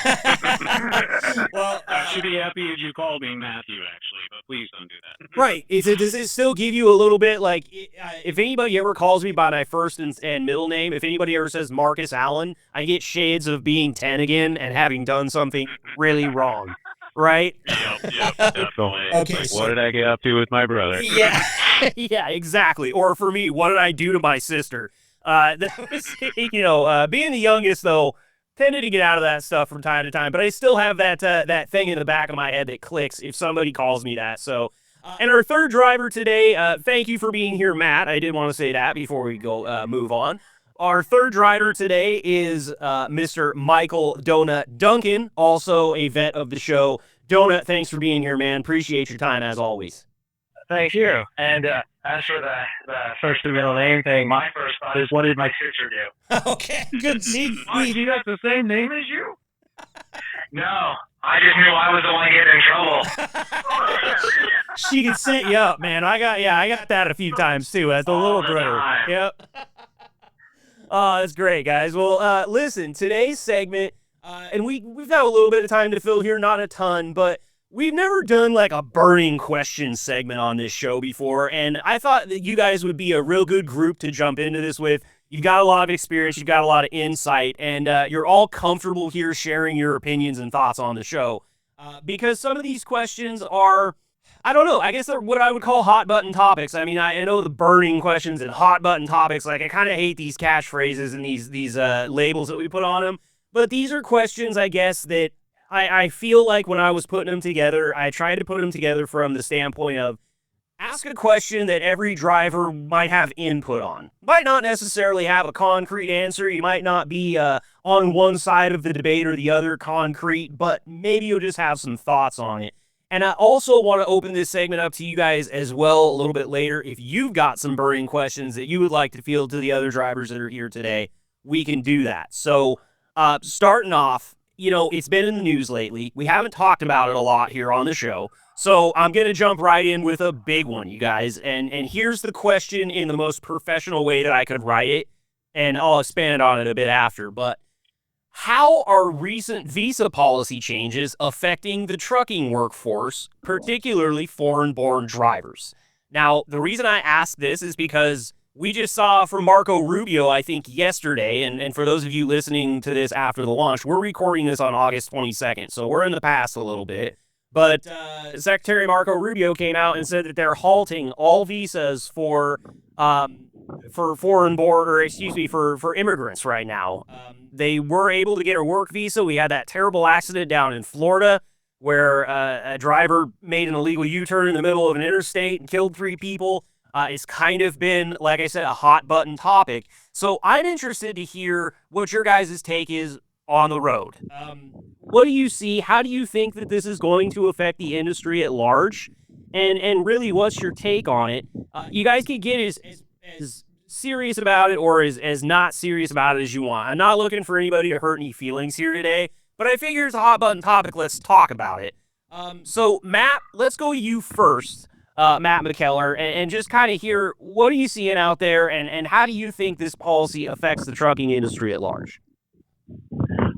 Speaker 1: Well,
Speaker 4: she'd be happy if you called me Matthew, actually, but please don't do that.
Speaker 1: Right. Does it still give you a little bit, like, if anybody ever calls me by my first and middle name, if anybody ever says Marcus Allen, I get shades of being 10 again and having done something really wrong. Right?
Speaker 4: Yep, definitely.
Speaker 1: Okay,
Speaker 4: like, what did I get up to with my brother?
Speaker 1: Yeah, yeah, exactly. Or for me, what did I do to my sister? That was, being the youngest, though, tended to get out of that stuff from time to time, but I still have that thing in the back of my head that clicks if somebody calls me that. So, and our third driver today, thank you for being here, Matt. I did want to say that before we go move on. Our third driver today is Mr. Mikal Duncan, also a vet of the show. Donut, thanks for being here, man. Appreciate your time, as always.
Speaker 4: Thank you. And as for the first and middle name thing, my first thought is, what did my sister do?
Speaker 1: Okay, good. See,
Speaker 4: She got the same name as you? No, I just knew I was the one getting in trouble.
Speaker 1: She can set you up, man. I got that a few times, too, as the little brother.
Speaker 4: Time.
Speaker 1: Yep. Oh, that's great, guys. Well, listen, today's segment, and we've got a little bit of time to fill here, not a ton, but we've never done like a burning question segment on this show before, and I thought that you guys would be a real good group to jump into this with. You've got a lot of experience, you've got a lot of insight, and you're all comfortable here sharing your opinions and thoughts on the show, because some of these questions are, I don't know, I guess they're what I would call hot button topics. I mean, I know the burning questions and hot button topics, like I kind of hate these catchphrases and these labels that we put on them, but these are questions, I guess, that I feel like when I was putting them together, I tried to put them together from the standpoint of ask a question that every driver might have input on. Might not necessarily have a concrete answer. You might not be on one side of the debate or the other concrete, but maybe you'll just have some thoughts on it. And I also want to open this segment up to you guys as well a little bit later. If you've got some burning questions that you would like to field to the other drivers that are here today, we can do that. So starting off, it's been in the news lately. We haven't talked about it a lot here on the show. So I'm going to jump right in with a big one, you guys. And here's the question in the most professional way that I could write it. And I'll expand on it a bit after. But how are recent visa policy changes affecting the trucking workforce, particularly foreign-born drivers? Now, the reason I ask this is because we just saw from Marco Rubio, I think, yesterday, and for those of you listening to this after the launch, we're recording this on August 22nd, so we're in the past a little bit. But Secretary Marco Rubio came out and said that they're halting all visas for foreign-born, or excuse me, for immigrants right now. They were able to get a work visa. We had that terrible accident down in Florida where a driver made an illegal U-turn in the middle of an interstate and killed 3 people. It's kind of been, like I said, a hot-button topic. So I'm interested to hear what your guys' take is on the road. What do you see? How do you think that this is going to affect the industry at large? And really, what's your take on it? You guys can get as serious about it or as not serious about it as you want. I'm not looking for anybody to hurt any feelings here today, but I figure it's a hot-button topic. Let's talk about it. So, Matt, let's go to you first. Matt MacKellar, and just kind of hear, what are you seeing out there, and how do you think this policy affects the trucking industry at large?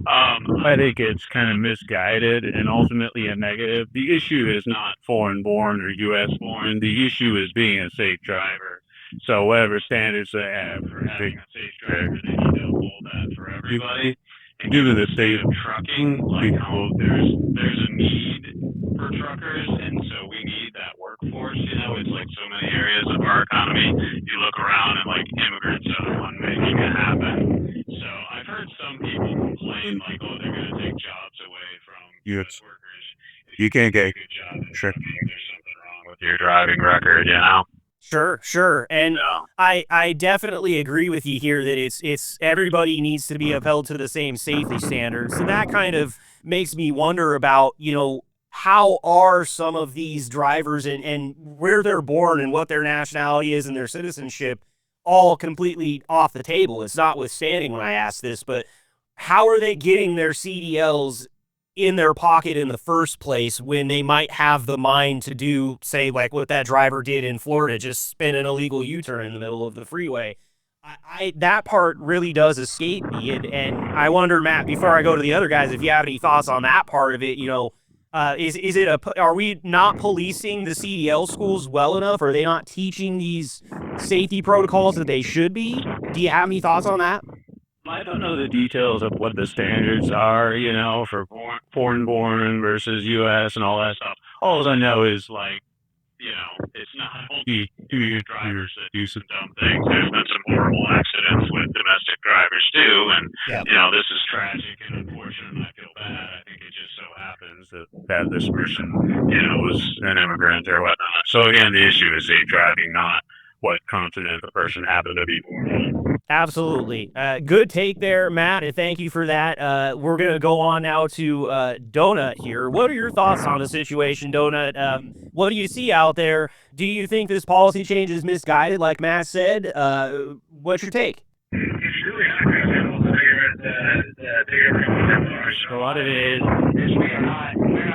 Speaker 5: I think it's kind of misguided and ultimately a negative. The issue is not foreign-born or U.S.-born. The issue is being a safe driver. So whatever standards they have for having a safe driver, they need to uphold that for everybody. And given the state of trucking, there's a need for truckers, and so we need that workforce. It's like so many areas of our economy. You look around and immigrants are the one making it happen. So I've heard some people complain they're going to take jobs away from U.S. workers. You can't get a good job at trucking. There's something wrong with your driving record,
Speaker 1: Sure. And I definitely agree with you here that it's everybody needs to be upheld to the same safety standards. And that kind of makes me wonder about, how are some of these drivers and where they're born and what their nationality is and their citizenship all completely off the table. It's notwithstanding when I ask this, but how are they getting their CDLs in their pocket in the first place when they might have the mind to do, say, like what that driver did in Florida, just spin an illegal U-turn in the middle of the freeway? That part really does escape me. And I wonder, Matt, before I go to the other guys, if you have any thoughts on that part of it, are we not policing the CDL schools well enough? Are they not teaching these safety protocols that they should be? Do you have any thoughts on that?
Speaker 5: I don't know the details of what the standards are, for foreign-born versus U.S. and all that stuff. All I know is, it's not only two drivers that do some dumb things. There's been some horrible accidents with domestic drivers, too. And, this is tragic and unfortunate, and I feel bad. I think it just so happens that this person, was an immigrant or whatnot. So, again, the issue is safe driving, not what continent the person happened to be born on.
Speaker 1: Absolutely. Good take there, Matt, and thank you for that. We're going to go on now to Donut here. What are your thoughts on the situation, Donut? What do you see out there? Do you think this policy change is misguided, like Matt said? What's your take?
Speaker 4: It's really not going to be able to figure it the bigger problems.
Speaker 5: A lot of it is we're not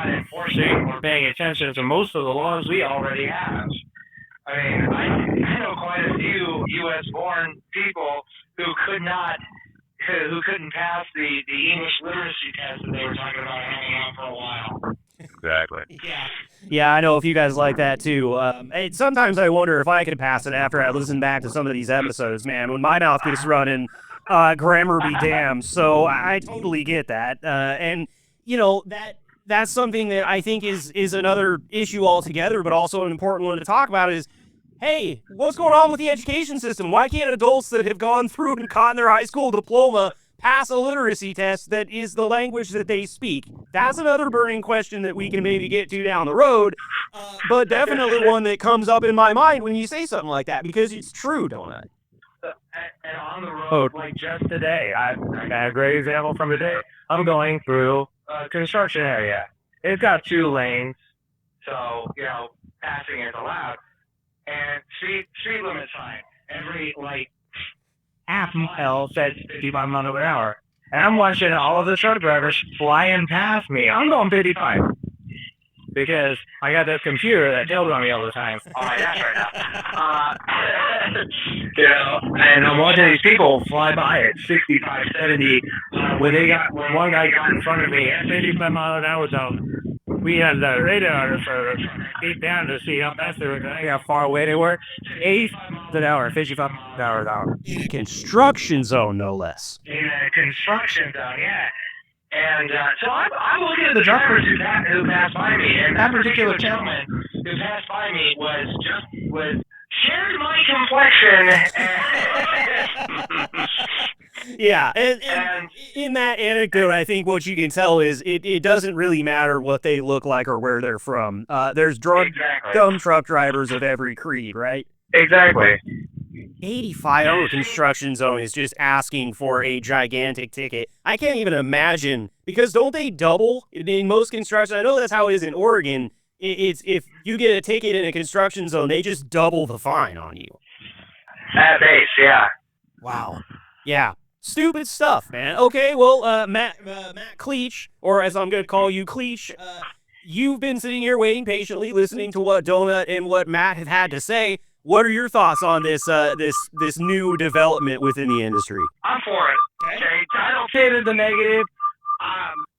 Speaker 5: enforcing or paying attention to most of the laws we already have.
Speaker 4: I mean, I know quite a few U.S.-born people who couldn't pass the English literacy test that they were talking about hanging on for a while.
Speaker 5: Exactly.
Speaker 1: Yeah, I know a few guys like that too. Sometimes I wonder if I could pass it after I listen back to some of these episodes, man. When my mouth gets running, grammar be damned. So I totally get that. And that's something that I think is another issue altogether, but also an important one to talk about is, hey, what's going on with the education system? Why can't adults that have gone through and gotten their high school diploma pass a literacy test that is the language that they speak? That's another burning question that we can maybe get to down the road, but definitely one that comes up in my mind when you say something like that, because it's true, don't I?
Speaker 5: And on the road, like just today, I got a great example from today. I'm going through a construction area. It's got 2 lanes.
Speaker 4: So, passing is allowed. And speed limit sign. Every, half mile says 55 miles an hour. And I'm watching all of the truck drivers flying past me. I'm going 55. Because I got this computer that tells on me all the time. Oh my gosh, right now. And I'm watching these people fly by at 65, 70. When one guy got in front of me at 55 miles an hour zone, we had the radar for deep down to see how fast they were going, how far away they were. 85 miles an hour, 55 miles an hour.
Speaker 1: In a construction zone, no less.
Speaker 4: In a construction zone, yeah. And so I'm looking at the drivers who passed by me, and that particular gentleman who passed by me shared my complexion.
Speaker 1: Yeah, and in that anecdote, I think what you can tell is it doesn't really matter what they look like or where they're from. There's dumb truck drivers of every creed, right?
Speaker 4: Exactly.
Speaker 1: 85 over construction zone is just asking for a gigantic ticket. I can't even imagine, because don't they double in most construction? I know that's how it is in Oregon. It's if you get a ticket in a construction zone, they just double the fine on you.
Speaker 4: At base, yeah.
Speaker 1: Wow. Yeah. Stupid stuff, man. Okay, well, Matt Kliech, or as I'm going to call you, Kliech, you've been sitting here waiting patiently, listening to what Donut and what Matt have had to say. What are your thoughts on this this new development within the industry?
Speaker 4: I'm for it. Okay. I don't say it as a negative.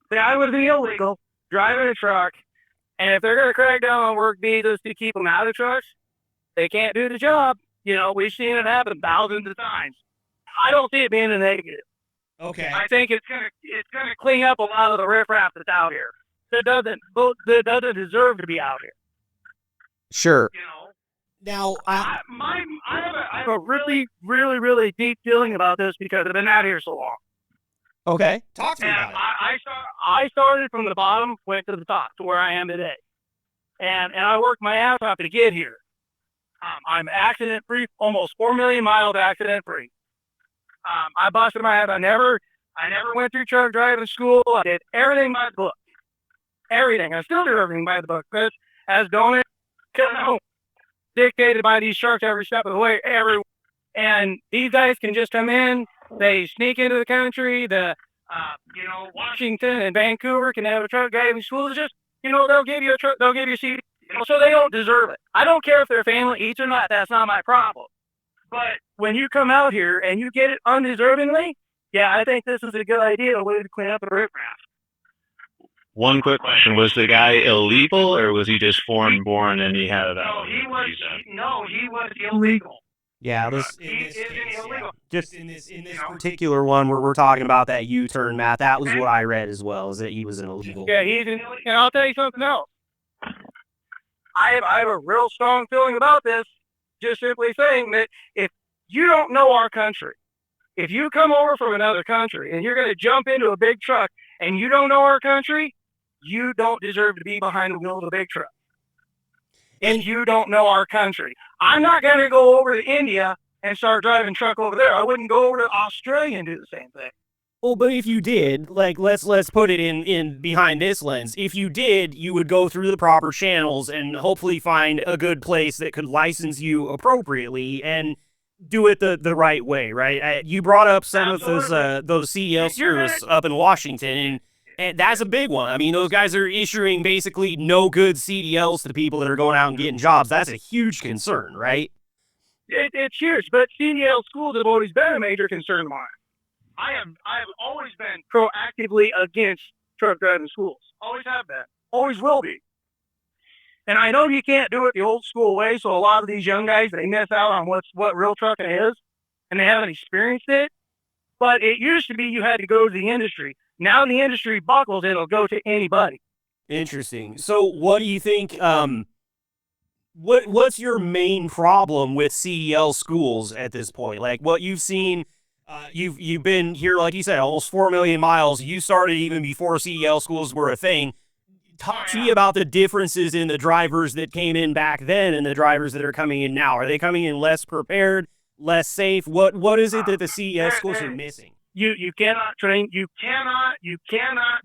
Speaker 4: The guy would be illegal, driving a truck, and if they're going to crack down on work visas to keep them out of trucks, they can't do the job. We've seen it happen thousands of times. I don't see it being a negative.
Speaker 1: Okay.
Speaker 4: I think it's gonna clean up a lot of the riffraff that's out here. That doesn't deserve to be out here.
Speaker 1: Sure. Now,
Speaker 4: I have a really, really, really deep feeling about this because I've been out here so long.
Speaker 1: Okay. Talk to me about it.
Speaker 4: I started from the bottom, went to the top to where I am today. And I worked my ass off to get here. I'm accident-free, almost 4 million miles accident-free. I busted my ass. I never went through truck driving school. I did everything by the book. Everything. I still do everything by the book. Because as Donut, dictated by these sharks every step of the way, everywhere. And these guys can just come in. They sneak into the country. Washington and Vancouver can have a truck driving school. It's just, they'll give you a truck. They'll give you a CD. So they don't deserve it. I don't care if their family eats or not. That's not my problem. But when you come out here and you get it undeservingly, yeah, I think this is a good idea, a way to clean up the riffraff.
Speaker 5: One quick question: was the guy illegal, or was he just foreign born and he had a
Speaker 4: he was illegal.
Speaker 1: Yeah,
Speaker 4: He is illegal.
Speaker 1: Just in this particular one where we're talking about that U-turn, Matt, that was what I read as well, is that he was an illegal.
Speaker 4: Yeah, he's an illegal. And I'll tell you something else. I have a real strong feeling about this. Just simply saying that if you don't know our country, if you come over from another country and you're going to jump into a big truck and you don't know our country, you don't deserve to be behind the wheel of a big truck. And you don't know our country. I'm not going to go over to India and start driving truck over there. I wouldn't go over to Australia and do the same thing.
Speaker 1: Well, but if you did, let's put it in behind this lens. If you did, you would go through the proper channels and hopefully find a good place that could license you appropriately and do it the right way, right? You brought up some of those CDL schools up in Washington, and that's a big one. I mean, those guys are issuing basically no good CDLs to people that are going out and getting jobs. That's a huge concern, right?
Speaker 4: It's huge, but CDL schools have always been a major concern of mine. I have always been proactively against truck driving schools. Always have been. Always will be. And I know you can't do it the old school way, so a lot of these young guys, they miss out on what real trucking is, and they haven't experienced it. But it used to be you had to go to the industry. Now the industry buckles, it'll go to anybody.
Speaker 1: Interesting. So what do you think, what's your main problem with CDL schools at this point? Like what you've seen... You've been here, like you said, almost 4 million miles. You started even before CDL schools were a thing. Talk to me about the differences in the drivers that came in back then and the drivers that are coming in now. Are they coming in less prepared, less safe? What is it that the CDL schools are missing?
Speaker 4: You cannot train. You cannot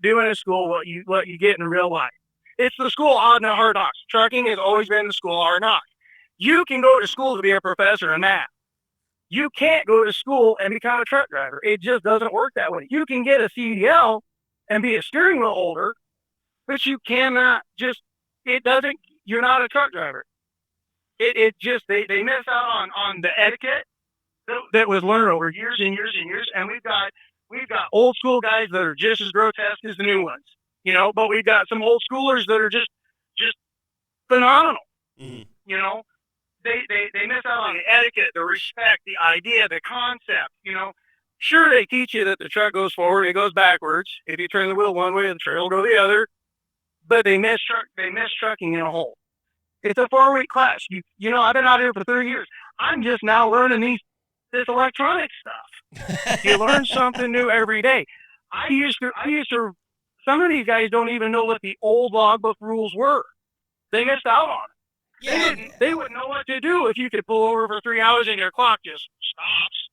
Speaker 4: do in a school what you get in real life.
Speaker 6: It's the school of hard knocks. Trucking has always been the school of hard knocks. You can go to school to be a professor in math. You can't go to school and become a truck driver. It just doesn't work that way. You can get a CDL and be a steering wheel holder, but you cannot you're not a truck driver. They miss out on the etiquette that was learned over years and years and years. And we've got old school guys that are just as grotesque as the new ones, but we've got some old schoolers that are just phenomenal.
Speaker 1: Mhm.
Speaker 6: They miss out on the etiquette, the respect, the idea, the concept, Sure, they teach you that the truck goes forward, it goes backwards. If you turn the wheel one way, the trailer will go the other. But they miss trucking in a whole. It's a 4-week class. I've been out here for 30 years. I'm just now learning this electronic stuff. You learn something new every day. I used to. Some of these guys don't even know what the old logbook rules were. They missed out on it.
Speaker 1: Yeah.
Speaker 6: They wouldn't know what to do if you could pull over for 3 hours and your clock just stops.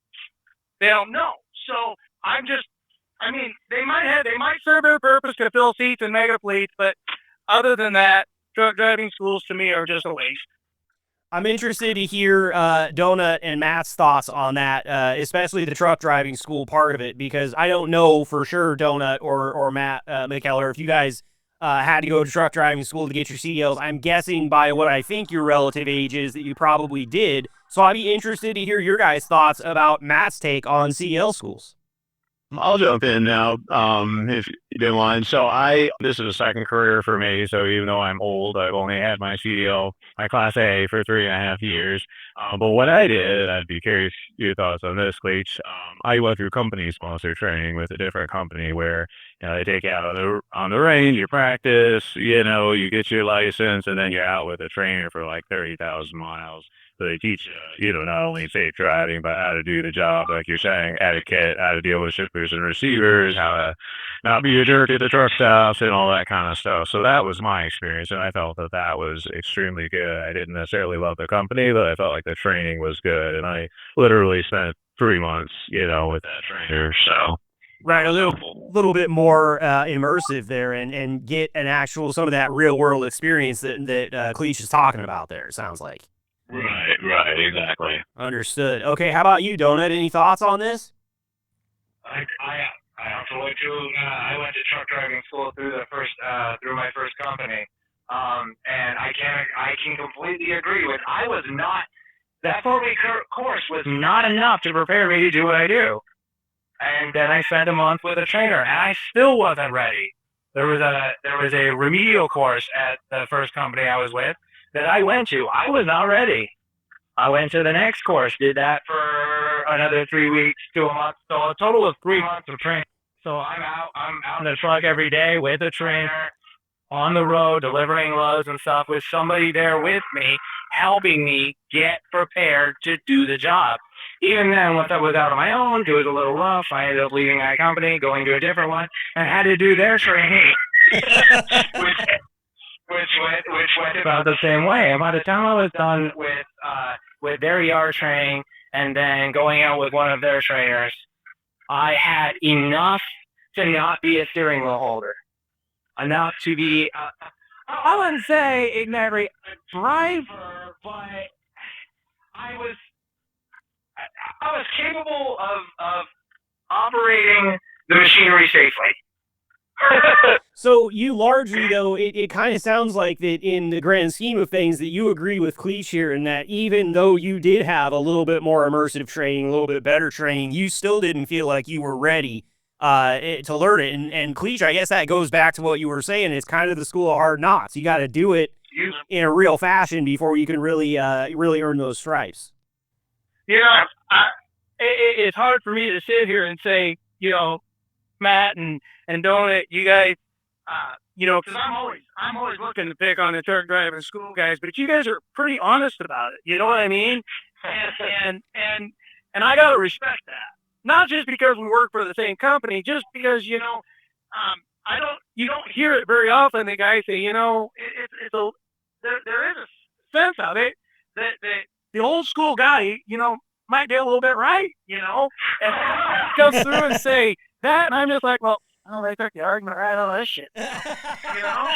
Speaker 6: They don't know. So they might serve their purpose to fill seats and mega fleets, but other than that, truck driving schools to me are just a waste.
Speaker 1: I'm interested to hear Donut and Matt's thoughts on that, especially the truck driving school part of it, because I don't know for sure, Donut or Matt MacKellar, if you guys had to go to truck driving school to get your CDLs. I'm guessing by what I think your relative age is that you probably did. So I'd be interested to hear your guys' thoughts about Matt's take on CDL schools.
Speaker 5: I'll jump in now, if you don't mind. So this is a second career for me. So even though I'm old, I've only had my CDL, my Class A, for 3.5 years. But what I did, I'd be curious your thoughts on this, Kliech. I went through company sponsor training with a different company where they take you out on the range, you practice, you get your license, and then you're out with a trainer for like 30,000 miles. So they teach you, not only safe driving, but how to do the job, like you're saying, etiquette, how to deal with shippers and receivers, how to not be a jerk at the truck stops, and all that kind of stuff. So that was my experience, and I felt that was extremely good. I didn't necessarily love the company, but I felt like the training was good, and I literally spent 3 months, with that trainer. So
Speaker 1: Right, a little bit more immersive there, and get some of that real world experience that Kliech is talking about there. It sounds like.
Speaker 5: Right, exactly.
Speaker 1: Understood. Okay, how about you, Donut? Any thoughts on this?
Speaker 4: I also went to truck driving school through my first company, and I can completely agree with. That 4-week course was not enough to prepare me to do what I do. And then I spent a month with a trainer, and I still wasn't ready. There was a remedial course at the first company I was with that I went to. I was not ready. I went to the next course, did that for another 3 weeks to a month, so a total of 3 months of training. So I'm out in the truck every day with a trainer, on the road, delivering loads and stuff, with somebody there with me, helping me get prepared to do the job. Even then, once I was out on my own, it was a little rough. I ended up leaving that company, going to a different one, and had to do their training, which went about the same way. And by the time I was done with their ER training and then going out with one of their trainers, I had enough to not be a steering wheel holder, enough to be, I wouldn't say exactly a driver, but I was capable of operating the machinery safely.
Speaker 1: So you largely, though, it kind of sounds like that in the grand scheme of things that you agree with Kliech here, in that even though you did have a little bit more immersive training, a little bit better training, you still didn't feel like you were ready to learn it. And Kliech, I guess that goes back to what you were saying. It's kind of the school of hard knocks. You got to do it in a real fashion before you can really earn those stripes.
Speaker 6: It's hard for me to sit here and say, Matt and Donut, you guys, because I'm always looking to pick on the truck driving school guys, but you guys are pretty honest about it. You know what I mean? And I gotta respect that. Not just because we work for the same company, just because you don't hear it very often. The guys say, there is a sense of it that the old school guy, might get a little bit right, and comes through and say that, and I'm just like, well, Oh, they took the argument right out of this shit. You know?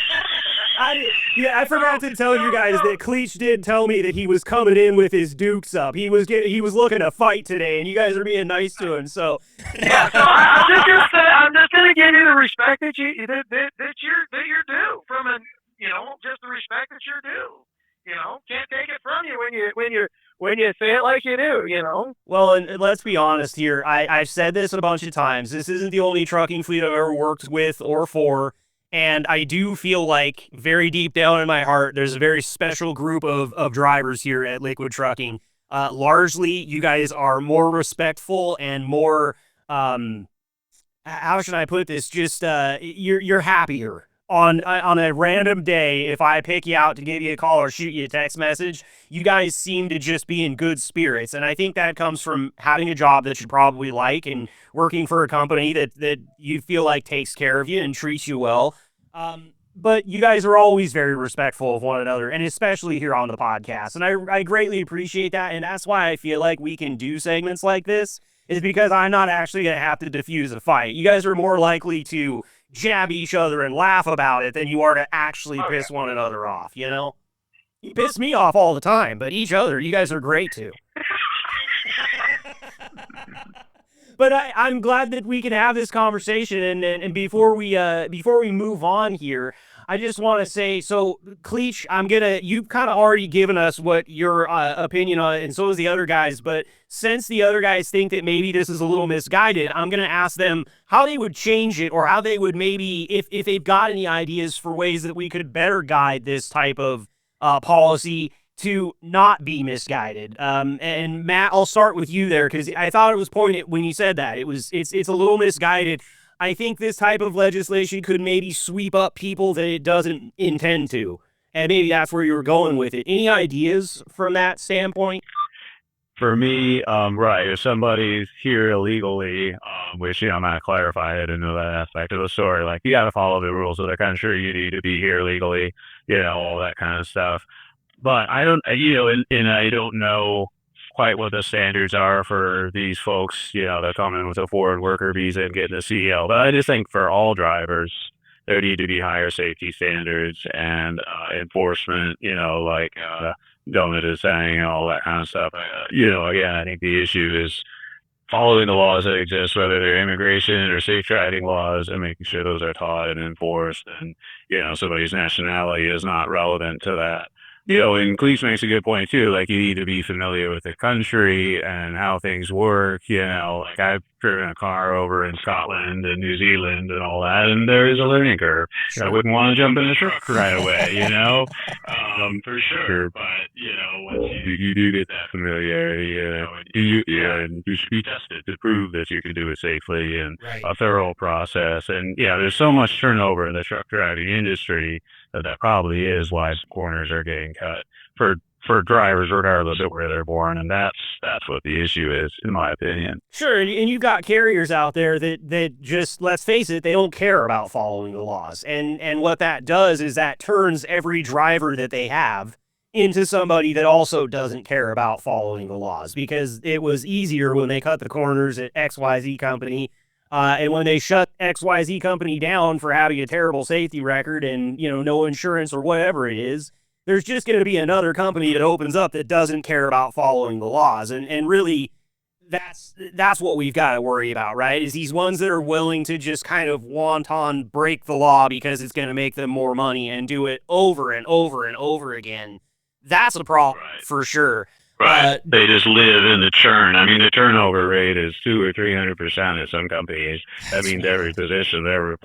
Speaker 1: I forgot to tell you guys that Kliech did tell me that he was coming in with his dukes up. He was looking to fight today, and you guys are being nice to him. So
Speaker 6: Yeah, so I'm just gonna give you the respect that you're due from just the respect that you're due. Can't take it from you when you say it like you do.
Speaker 1: Well, and let's be honest here. I've said this a bunch of times. This isn't the only trucking fleet I've ever worked with or for. And I do feel like very deep down in my heart, there's a very special group of drivers here at Liquid Trucking. Largely, you guys are more respectful and more, how should I put this? Just, you're happier. On a random day, if I pick you out to give you a call or shoot you a text message, you guys seem to just be in good spirits. And I think that comes from having a job that you probably like and working for a company that you feel like takes care of you and treats you well. But you guys are always very respectful of one another, and especially here on the podcast. And I greatly appreciate that. And that's why I feel like we can do segments like this, is because I'm not actually going to have to diffuse a fight. You guys are more likely to jab each other and laugh about it than you are to actually piss one another off, You piss me off all the time, but each other, you guys are great too. But I'm glad that we can have this conversation. And before we move on here, I just want to say, so Kliech, you've kind of already given us what your opinion on it, and so is the other guys. But since the other guys think that maybe this is a little misguided, I'm going to ask them how they would change it, or how they would maybe, if they've got any ideas for ways that we could better guide this type of policy to not be misguided. And Matt, I'll start with you there, because I thought it was poignant when you said that. It's a little misguided. I think this type of legislation could maybe sweep up people that it doesn't intend to. And maybe that's where you were going with it. Any ideas from that standpoint?
Speaker 5: For me, right, if somebody's here illegally, which, I'm not clarify it into that aspect of the story, like, you got to follow the rules of the country, you need to be here legally, all that kind of stuff. But I don't, and I don't know quite what the standards are for these folks, that come in with a foreign worker visa and getting a CDL. But I just think for all drivers, there need to be higher safety standards and enforcement, like Donut is saying, and all that kind of stuff. Again, I think the issue is following the laws that exist, whether they're immigration or safe driving laws, and making sure those are taught and enforced. And, somebody's nationality is not relevant to that. And Kliech makes a good point too. Like, you need to be familiar with the country and how things work. Like, I've driven a car over in Scotland and New Zealand and all that, and there is a learning curve. I wouldn't want to jump in the truck right away, for sure. But once you do get that familiarity, and you should be tested to prove that you can do it safely, and a thorough process. And there's so much turnover in the truck driving industry that probably is why corners are getting cut for drivers regardless of where they're born, and that's what the issue is, in my opinion.
Speaker 1: Sure, and you've got carriers out there that just, let's face it, they don't care about following the laws, and what that does is that turns every driver that they have into somebody that also doesn't care about following the laws, because it was easier when they cut the corners at XYZ company. And when they shut XYZ company down for having a terrible safety record and, no insurance or whatever it is, there's just going to be another company that opens up that doesn't care about following the laws. And really, that's what we've got to worry about, right? Is these ones that are willing to just kind of wanton break the law because it's going to make them more money and do it over and over and over again. That's a problem for sure.
Speaker 5: Right. They just live in the churn. I mean, the turnover rate is 200 or 300% at some companies. That means every position they're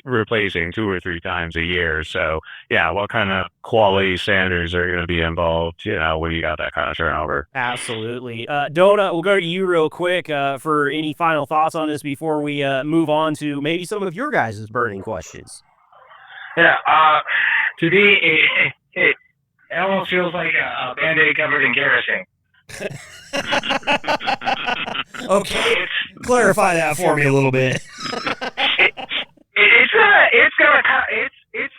Speaker 5: replacing 2 or 3 times a year. So, what kind of quality standards are going to be involved, when you got that kind of turnover?
Speaker 1: Absolutely. Donut, we'll go to you real quick for any final thoughts on this before we move on to maybe some of your guys' burning questions.
Speaker 4: Yeah. To me, it almost feels like a Band-Aid covered in kerosene.
Speaker 1: Okay, clarify that for me a little bit.
Speaker 6: It's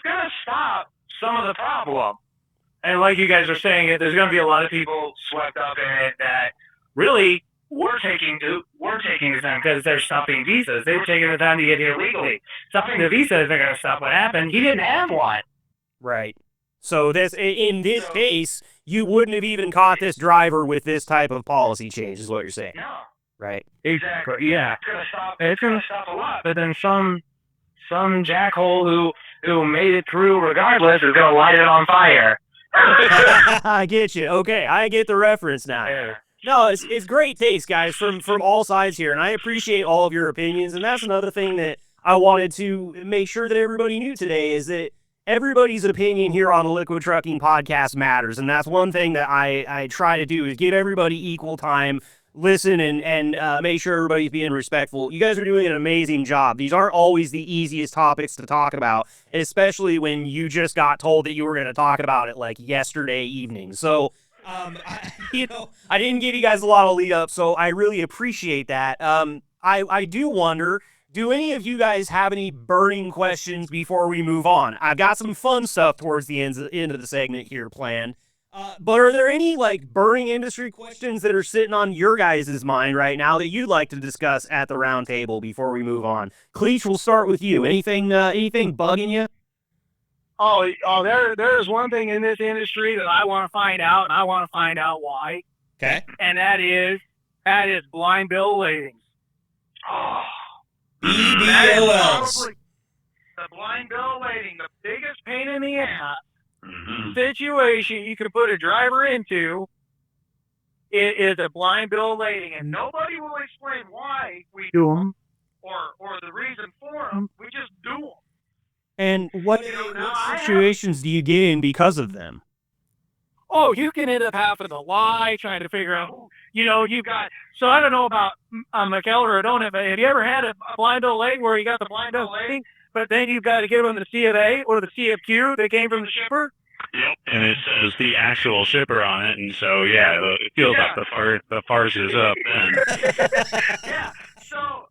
Speaker 6: gonna stop some of the problem. And like you guys are saying, there's gonna be a lot of people swept up in it that really we're taking were taking the time because they're stopping visas. They were taking the time to get here legally. Stopping the visa isn't going to stop what happened. He didn't have one.
Speaker 1: Right. So in this case, you wouldn't have even caught this driver with this type of policy change, is what you're saying.
Speaker 6: No.
Speaker 1: Right.
Speaker 6: Exactly. Yeah. It's going to stop a lot. But then some jackhole who made it through regardless is going to light it on fire.
Speaker 1: I get you. Okay, I get the reference now.
Speaker 6: Yeah.
Speaker 1: No, it's great taste, guys, from all sides here, and I appreciate all of your opinions. And that's another thing that I wanted to make sure that everybody knew today is that everybody's opinion here on the Liquid Trucking Podcast matters, and that's one thing that I try to do is give everybody equal time, listen, and make sure everybody's being respectful. You guys are doing an amazing job. These aren't always the easiest topics to talk about, especially when you just got told that you were going to talk about it like yesterday evening. So, I didn't give you guys a lot of lead up, so I really appreciate that. I do wonder, do any of you guys have any burning questions before we move on? I've got some fun stuff towards the end of the segment here planned. But are there any burning industry questions that are sitting on your guys' mind right now that you'd like to discuss at the round table before we move on? Kliech, we'll start with you. Anything bugging you?
Speaker 6: There's one thing in this industry that I want to find out, and I want to find out why.
Speaker 1: Okay.
Speaker 6: And that is blind bill ladings. Oh,
Speaker 1: BBLs.
Speaker 6: The blind bill lading, the biggest pain in the ass situation you could put a driver into is a blind bill lading, and nobody will explain why we do them or the reason for them. We just do them.
Speaker 1: And what situations do you get in because of them?
Speaker 6: Oh, you can end up having to lie, trying to figure out, you've got, so I don't know about MacKellar or don't, but have you ever had a blind bill lading where you got the blind bill lading, but then you've got to give them the C of A or the C of Q that came from the shipper?
Speaker 5: Yep, and it says the actual shipper on it, and so, it feels like the farce is up.
Speaker 6: Yeah, so,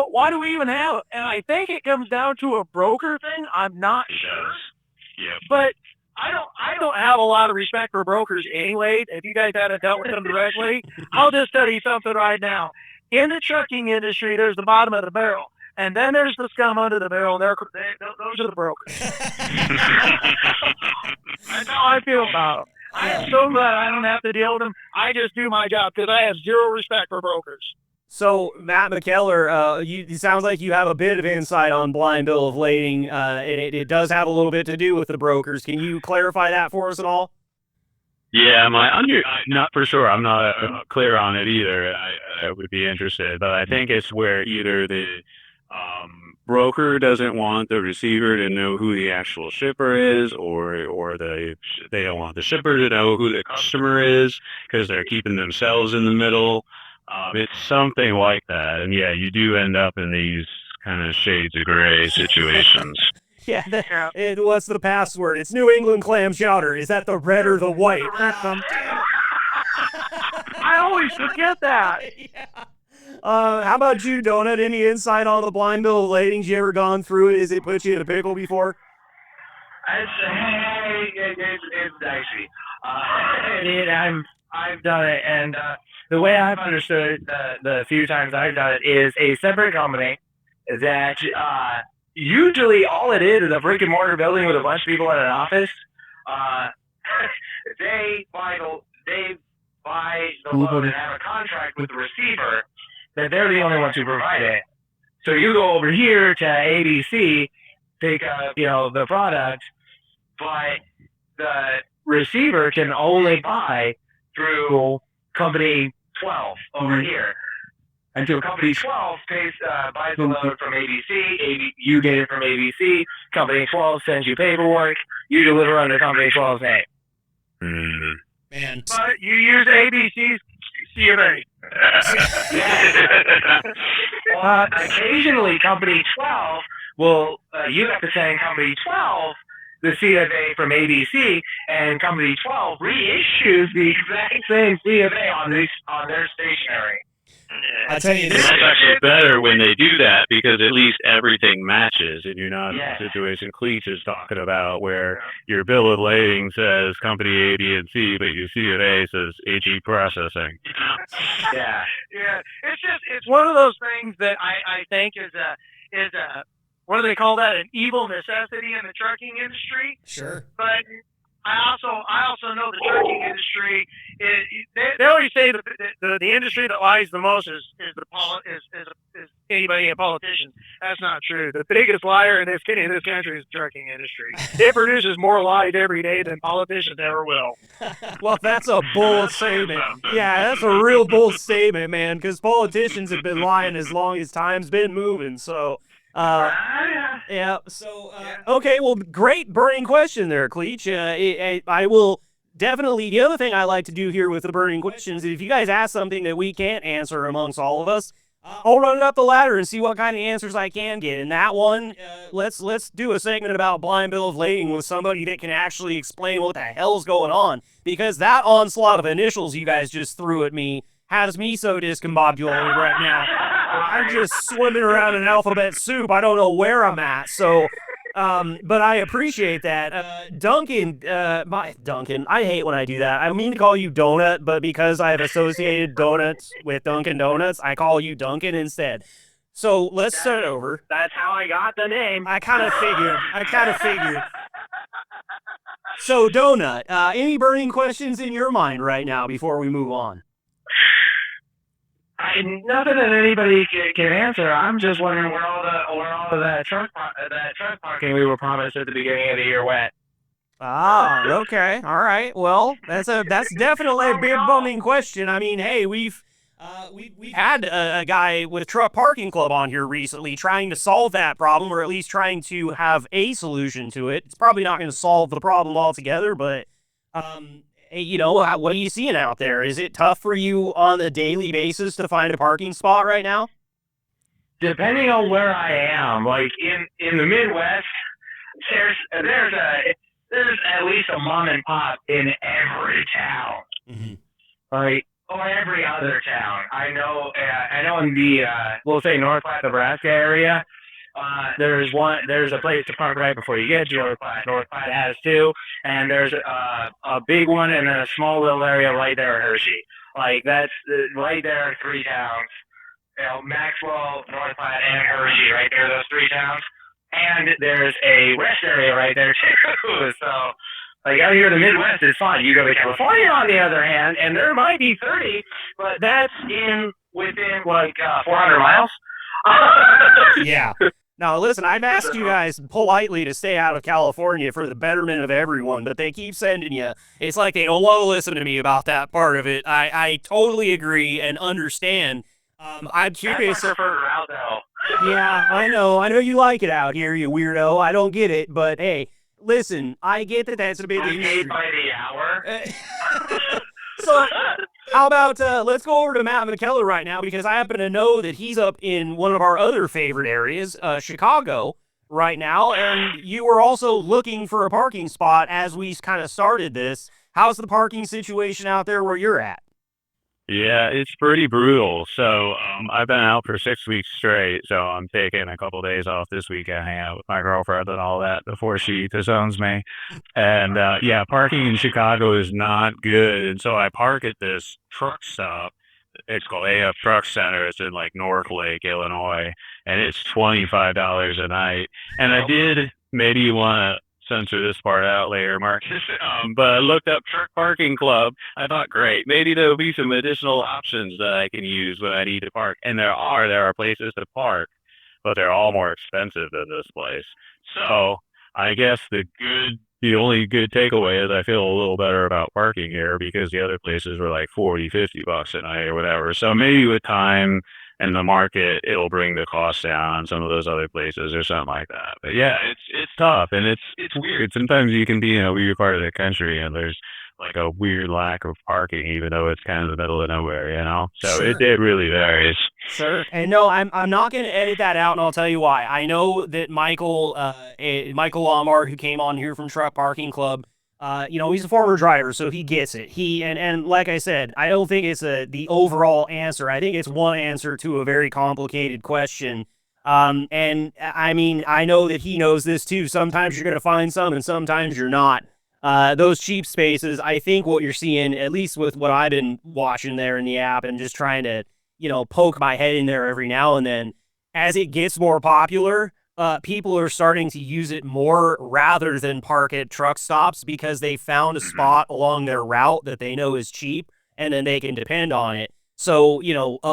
Speaker 6: why do we even have it? And I think it comes down to a broker thing. I'm not sure.
Speaker 5: Yeah.
Speaker 6: But I don't have a lot of respect for brokers anyway. If you guys haven't dealt with them directly, I'll just tell you something right now. In the trucking industry, there's the bottom of the barrel, and then there's the scum under the barrel. Those are the brokers. That's how I feel about them. I am so glad I don't have to deal with them. I just do my job because I have zero respect for brokers.
Speaker 1: So, Matt MacKellar, it sounds like you have a bit of insight on blind bill of lading. It does have a little bit to do with the brokers. Can you clarify that for us at all?
Speaker 5: Yeah, not for sure. I'm not clear on it either. I would be interested, but I think it's where either the broker doesn't want the receiver to know who the actual shipper is, or they don't want the shipper to know who the customer is because they're keeping themselves in the middle. It's something like that, and you do end up in these kind of shades of gray situations.
Speaker 1: What's the password? It's New England clam chowder. Is that the red or the white?
Speaker 6: I always forget that.
Speaker 1: How about you, Donut? Any insight on the blind bill of ladings? You ever gone through it? Has it put you in a pickle before?
Speaker 6: It's dicey. I've done it, and the way I've understood it, the few times I've done it, is a separate company that usually all it is a brick and mortar building with a bunch of people in an office. They buy the load and have a contract with the receiver that they're the only ones who provide it. So you go over here to ABC, pick up, the product, but the receiver can only buy through company 12 over here. Until company 12 buys the load from ABC, you get it from ABC, company 12 sends you paperwork, you deliver under company 12's name.
Speaker 1: Man.
Speaker 6: But you use ABC's C of A. Occasionally, company 12 will, you have to send company 12 the C of A from ABC, and company 12 reissues the exact same C of A on their stationery.
Speaker 1: I tell you
Speaker 5: And
Speaker 1: this.
Speaker 5: that's actually better when they do that because at least everything matches and you're not in the situation Kliech is talking about where your bill of lading says company A, B, and C, but your C of A says AG processing.
Speaker 6: Yeah. It's one of those things that I think is a what do they call that? An evil necessity in the trucking industry.
Speaker 1: Sure.
Speaker 6: But I also know the trucking industry they always say the industry that lies the most is anybody a politician. That's not true. The biggest liar in this country is the trucking industry. It produces more lies every day than politicians ever will.
Speaker 1: Well, that's a bold statement. Yeah, that's a real bold statement, man, because politicians have been lying as long as time's been moving. So, yeah. So, okay, well, great burning question there, Kliech. I will definitely, the other thing I like to do here with the burning questions is if you guys ask something that we can't answer amongst all of us, I'll run it up the ladder and see what kind of answers I can get. And that one, let's do a segment about blind bill of lading with somebody that can actually explain what the hell's going on. Because that onslaught of initials you guys just threw at me has me so discombobulated right now. I'm just swimming around in alphabet soup. I don't know where I'm at. So, but I appreciate that. Duncan, Duncan, I hate when I do that. I mean to call you Donut, but because I have associated donuts with Dunkin' Donuts, I call you Duncan instead. So let's start over.
Speaker 6: That's how I got the name.
Speaker 1: I kind of figured. So, Donut, any burning questions in your mind right now before we move on?
Speaker 6: Nothing that anybody can answer. I'm just wondering where all of that truck parking we were promised at the beginning of the year went.
Speaker 1: Ah, okay, all right. Well, that's definitely a big bumming question. I mean, hey, we've had a guy with Truck Parking Club on here recently trying to solve that problem, or at least trying to have a solution to it. It's probably not going to solve the problem altogether, but you know, what are you seeing out there? Is it tough for you on a daily basis to find a parking spot right now?
Speaker 6: Depending on where I am, like in the Midwest, there's at least a mom and pop in every town, right? Or every other town. I know in the we'll say North Platte, Nebraska area. There's a place to park right before you get to North Platte. North Platte has two, and there's a big one and then a small little area right there at Hershey. Like that's right there, three towns. You know, Maxwell, North Platte, and Hershey, right there, those three towns. And there's a rest area right there too. So, like out here in the Midwest, it's fine. You go to California, on the other hand, and there might be 30, but that's within like 400 miles.
Speaker 1: Yeah. Now, listen, I've asked you guys politely to stay out of California for the betterment of everyone, but they keep sending you. It's like they don't want to listen to me about that part of it. I totally agree and understand. I'm curious.
Speaker 6: That's my preferred route, though.
Speaker 1: Yeah, I know you like it out here, you weirdo. I don't get it, but hey, listen, I get that that's a big
Speaker 6: I'm
Speaker 1: industry.
Speaker 6: paid by the hour.
Speaker 1: So, how about let's go over to Matt MacKellar right now, because I happen to know that he's up in one of our other favorite areas, Chicago, right now, and you were also looking for a parking spot as we kind of started this. How's the parking situation out there where you're at?
Speaker 5: Yeah, it's pretty brutal. So I've been out for 6 weeks straight, so I'm taking a couple days off this week and hang out with my girlfriend and all that before she disowns me. And yeah, parking in Chicago is not good. And so I park at this truck stop. It's called AF Truck Center. It's in like North Lake, Illinois, and it's $25 a night. And I did, maybe you want to censor this part out later, Marcus. But I looked up Truck Parking Club. I thought, great, maybe there'll be some additional options that I can use when I need to park. And there are places to park, but they're all more expensive than this place. So I guess the only good takeaway is I feel a little better about parking here because the other places were like $40, $50 a night or whatever. So maybe with time and the market, it'll bring the cost down on some of those other places or something like that. But yeah, it's tough and it's weird. Sometimes you can be in a weird part of the country and there's like a weird lack of parking, even though it's kind of the middle of nowhere, you know? So
Speaker 1: Sure.
Speaker 5: it really varies.
Speaker 1: Sure. And no, I'm not going to edit that out, and I'll tell you why. I know that Michael Lamar, who came on here from Truck Parking Club, He's a former driver, so he gets it. And like I said, I don't think it's the overall answer. I think it's one answer to a very complicated question. And I mean, I know that he knows this too. Sometimes you're going to find some and sometimes you're not. Those cheap spaces, I think what you're seeing, at least with what I've been watching there in the app and just trying to, poke my head in there every now and then, as it gets more popular, people are starting to use it more rather than park at truck stops because they found a spot along their route that they know is cheap and then they can depend on it. So,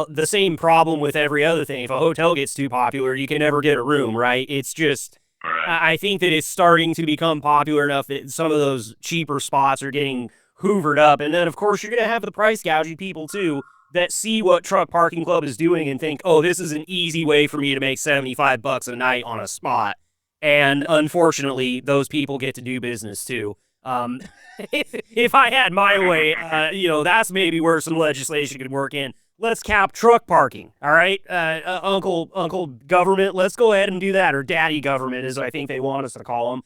Speaker 1: the same problem with every other thing. If a hotel gets too popular, you can never get a room, right? It's just, I think that it's starting to become popular enough that some of those cheaper spots are getting hoovered up. And then, of course, you're going to have the price gouging people, too, that see what Truck Parking Club is doing and think, oh, this is an easy way for me to make $75 a night on a spot. And unfortunately, those people get to do business, too. If I had my way, that's maybe where some legislation could work in. Let's cap truck parking, all right? Uncle government, let's go ahead and do that, or daddy government, as I think they want us to call them.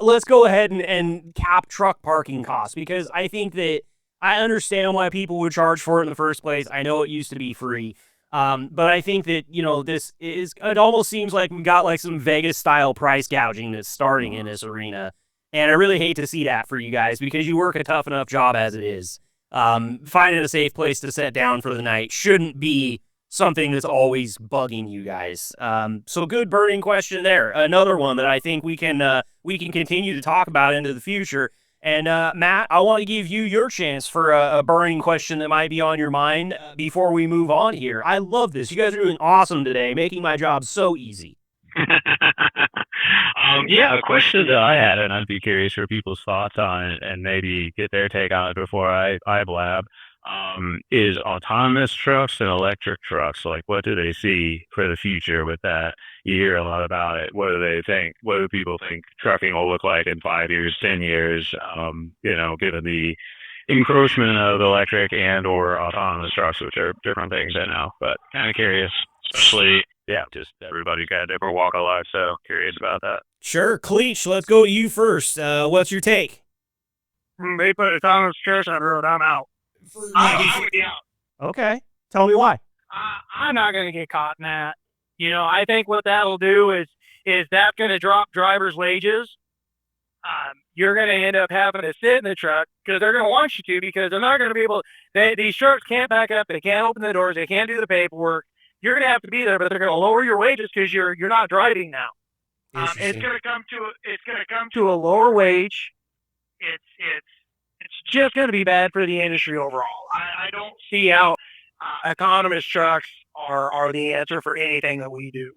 Speaker 1: Let's go ahead and cap truck parking costs, because I think that I understand why people would charge for it in the first place. I know it used to be free. But I think that, it almost seems like we got like some Vegas-style price gouging that's starting in this arena. And I really hate to see that for you guys because you work a tough enough job as it is. Finding a safe place to set down for the night shouldn't be something that's always bugging you guys. So good burning question there. Another one that I think we can continue to talk about into the future. And Matt, I want to give you your chance for a burning question that might be on your mind before we move on here. I love this. You guys are doing awesome today, making my job so easy.
Speaker 5: A question that I had, and I'd be curious for people's thoughts on it and maybe get their take on it before I blab, is autonomous trucks and electric trucks. Like, what do they see for the future with that? You hear a lot about it. What do they think? What do people think trucking will look like in 5 years, 10 years, given the encroachment of electric and or autonomous trucks, which are different things I know, but kind of curious, especially, just everybody got a different walk of life, so curious about that.
Speaker 1: Sure. Kliech, let's go to you first. What's your take?
Speaker 6: They put autonomous trucks on the road, I'm out. I would be out.
Speaker 1: Okay. Tell me why.
Speaker 6: I'm not going to get caught in that. I think what that'll do is that's going to drop drivers' wages. You're going to end up having to sit in the truck because they're going to want you to, because they're not going to be able. These trucks can't back up. They can't open the doors. They can't do the paperwork. You're going to have to be there, but they're going to lower your wages because you're not driving now. It's going to come to a lower wage. It's just going to be bad for the industry overall. I don't see how autonomous trucks are the answer for anything that we do.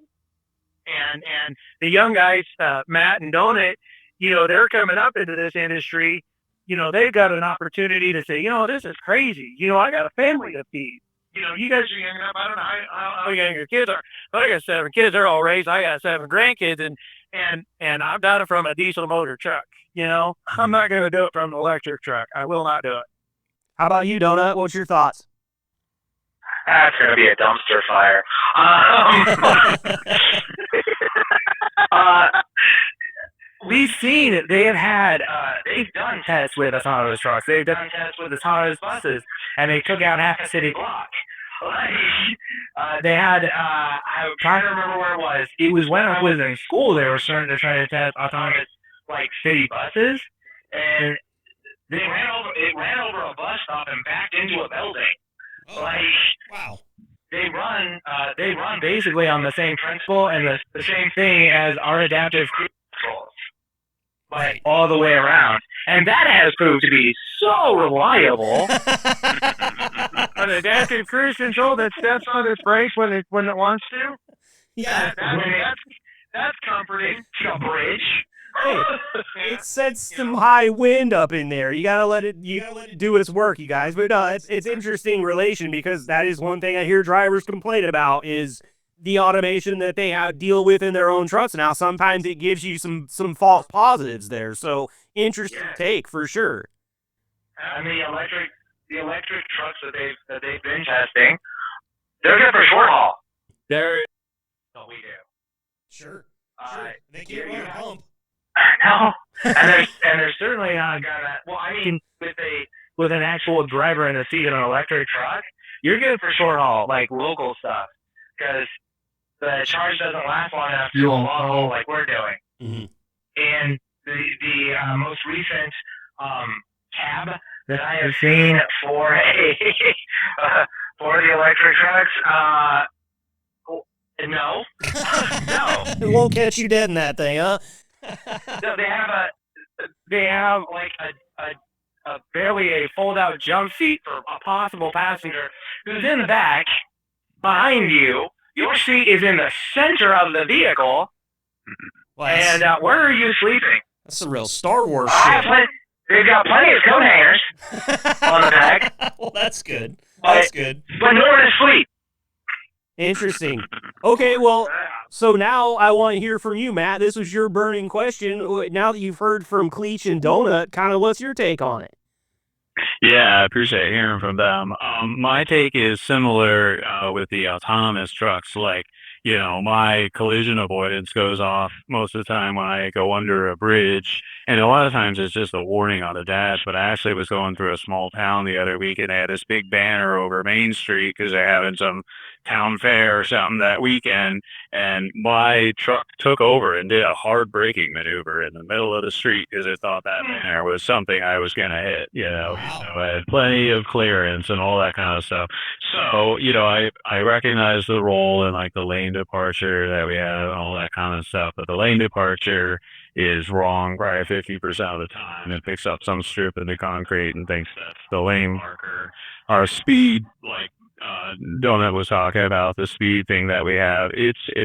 Speaker 6: And the young guys, Matt and Donut, they're coming up into this industry. They've got an opportunity to say, this is crazy. I got a family to feed. You guys are young enough. I don't know how young your kids are. But I got 7 kids. They're all raised. I got 7 grandkids, and I've done it from a diesel motor truck. I'm not going to do it from an electric truck. I will not do it.
Speaker 1: How about you, Donut? What's your thoughts?
Speaker 4: That's going to be a dumpster fire.
Speaker 6: We've seen it. They've done tests with autonomous trucks. They've done tests with autonomous buses, and they took out half a city block. They had, I'm trying to remember where it was. It was when I was in school. They were starting to try to test autonomous, city buses, and
Speaker 4: it ran over a bus stop and backed into a building.
Speaker 1: Wow.
Speaker 6: They run basically on the same principle and the same thing as our adaptive cruise controls. All the way around. And that has proved to be so reliable. An adaptive cruise control that steps on its brakes when it wants to.
Speaker 1: Yeah.
Speaker 6: That's comforting.
Speaker 4: To a bridge.
Speaker 1: Hey, it sets some high wind up in there. You gotta let it do its work, you guys. But no, it's interesting relation, because that is one thing I hear drivers complain about is the automation that they deal with in their own trucks. Now, sometimes it gives you some false positives there. So interesting take for sure.
Speaker 4: And the electric trucks that they've been testing, they're good for short haul.
Speaker 6: What
Speaker 4: we do.
Speaker 1: Sure.
Speaker 4: They
Speaker 1: can't run a pump.
Speaker 4: No.
Speaker 6: and there's certainly not gonna. Well, I mean, with an actual driver in the seat in an electric truck, you're good for short haul, like local stuff, because the charge doesn't last long enough to do a long haul like we're doing.
Speaker 1: Mm-hmm.
Speaker 6: And the most recent cab that I have seen for for the electric trucks, no, no.
Speaker 1: It won't catch you dead in that thing, huh?
Speaker 6: No, they have like a barely a fold out jump seat for a possible passenger who's in the back behind you. Your seat is in the center of the vehicle.
Speaker 1: Well,
Speaker 6: and where are you sleeping?
Speaker 1: That's some real Star Wars shit.
Speaker 6: They've got plenty of coat hangers on the back.
Speaker 1: Well, that's good. That's good.
Speaker 6: But nowhere to sleep.
Speaker 1: Interesting. Okay, well, so now I want to hear from you, Matt. This was your burning question. Now that you've heard from Kliech and Donut, kind of what's your take on it?
Speaker 5: Yeah, I appreciate hearing from them. My take is similar with the autonomous trucks. Like, you know, my collision avoidance goes off most of the time when I go under a bridge. And a lot of times it's just a warning on the dash. But I actually was going through a small town the other week and they had this big banner over Main Street because they're having some town fair or something that weekend. And my truck took over and did a hard braking maneuver in the middle of the street because it thought that banner was something I was going to hit, you know. So I had plenty of clearance and all that kind of stuff. So, you know, I recognize the role in like the lane departure that we have and all that kind of stuff. But the lane departure is wrong probably 50% of the time. It picks up some strip in the concrete and thinks that's the lane marker. Our speed, like Donut was talking about, the speed thing that we have,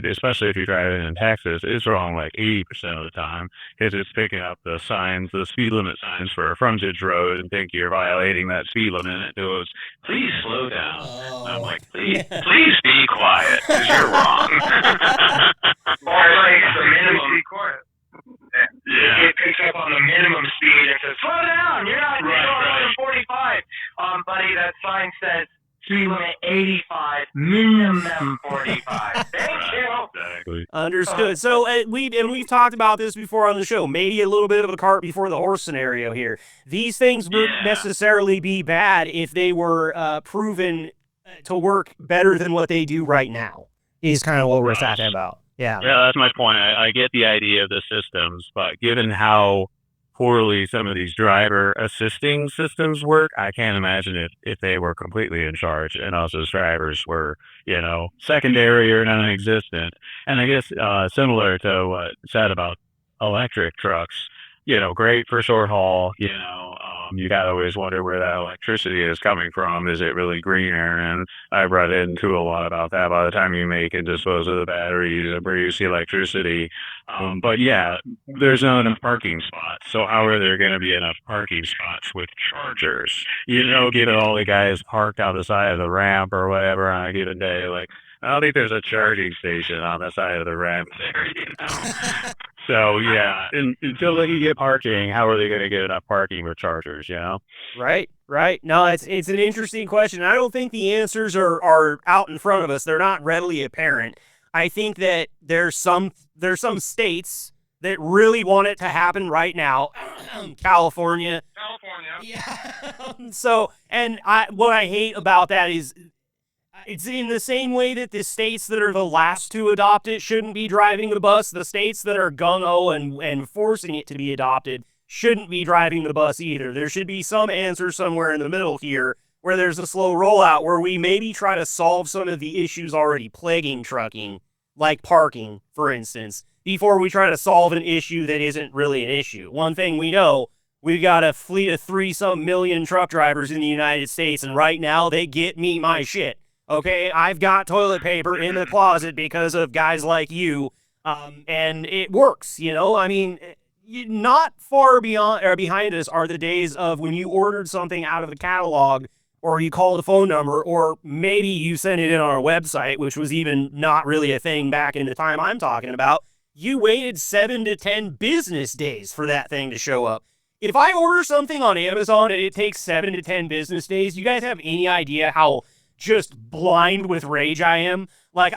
Speaker 5: especially if you drive it in Texas, it's wrong like 80% of the time because it's picking up the signs, the speed limit signs for a frontage road and think you're violating that speed limit. And it goes, please slow down. And I'm like, please be quiet because you're wrong.
Speaker 6: Or like the minimum. Be quiet. Yeah. It picks up on the minimum speed and says, slow down, you're not going more than 45. Buddy, that sign says speed limit 85, minimum 45. Thank you.
Speaker 5: Exactly.
Speaker 1: Understood. So we've talked about this before on the show. Maybe a little bit of a cart before the horse scenario here. These things wouldn't necessarily be bad if they were proven to work better than what they do right now. Is kind of what we're talking about. Yeah.
Speaker 5: Yeah, that's my point. I get the idea of the systems, but given how poorly some of these driver assisting systems work, I can't imagine if they were completely in charge and us as drivers were, you know, secondary or non-existent. And I guess similar to what said about electric trucks, you know, great for short haul, you know, you got to always wonder where that electricity is coming from. Is it really greener? And I've read into a lot about that. By the time you make and dispose of the batteries and produce the electricity. But yeah, there's not enough parking spots. So how are there going to be enough parking spots with chargers? You know, given all the guys parked on the side of the ramp or whatever on a given day, like, I don't think there's a charging station on the side of the ramp there, you know? So, yeah, until they can get parking, how are they going to get enough parking with chargers, you know?
Speaker 1: Right. No, it's an interesting question. I don't think the answers are out in front of us. They're not readily apparent. I think that there's some states that really want it to happen right now. California. Yeah. So, and what I hate about that is it's in the same way that the states that are the last to adopt it shouldn't be driving the bus. The states that are gung-ho and forcing it to be adopted shouldn't be driving the bus either. There should be some answer somewhere in the middle here where there's a slow rollout where we maybe try to solve some of the issues already plaguing trucking, like parking, for instance, before we try to solve an issue that isn't really an issue. One thing we know, we've got a fleet of 3-some million truck drivers in the United States, and right now they get me my shit. Okay, I've got toilet paper in the closet because of guys like you, and it works, you know? I mean, not far beyond or behind us are the days of when you ordered something out of the catalog, or you called a phone number, or maybe you sent it in on our website, which was even not really a thing back in the time I'm talking about. You waited 7 to 10 business days for that thing to show up. If I order something on Amazon and it takes 7 to 10 business days, you guys have any idea how just blind with rage I am? Like,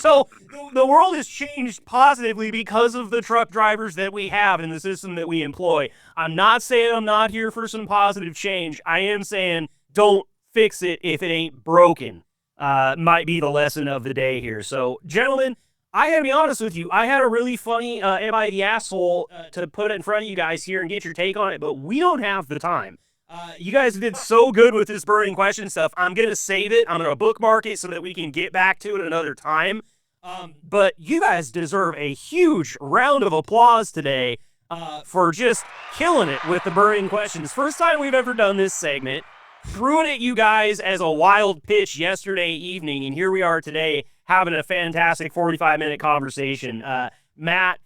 Speaker 1: So the world has changed positively because of the truck drivers that we have in the system that we employ. I'm not saying I'm not here for some positive change. I am saying don't fix it if it ain't broken. Might be the lesson of the day here. So, gentlemen, I gotta be honest with you. I had a really funny Am I the Asshole to put in front of you guys here and get your take on it, but we don't have the time. You guys did so good with this burning question stuff. I'm going to save it. I'm going to bookmark it so that we can get back to it another time. But you guys deserve a huge round of applause today for just killing it with the burning questions. First time we've ever done this segment. Threw it at you guys as a wild pitch yesterday evening, and here we are today having a fantastic 45-minute conversation. Matt,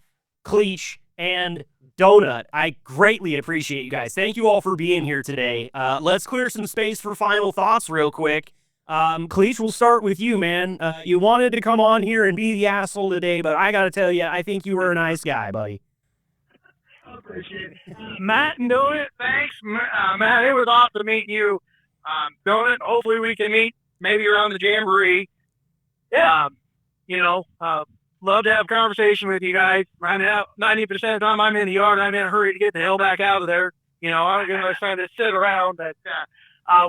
Speaker 1: Kliech, and Donut, I greatly appreciate you guys. Thank you all for being here today. Let's clear some space for final thoughts real quick. Kliech, we'll start with you, man. You wanted to come on here and be the asshole today, but I gotta tell you, I think you were a nice guy, buddy.
Speaker 6: I appreciate it. Matt and Donut, thanks. Matt, it was awesome meeting you. Donut, hopefully we can meet maybe around the Jamboree. Yeah. Love to have a conversation with you guys. Right now, 90% of the time I'm in the yard, I'm in a hurry to get the hell back out of there. I'm going to try to sit around. But it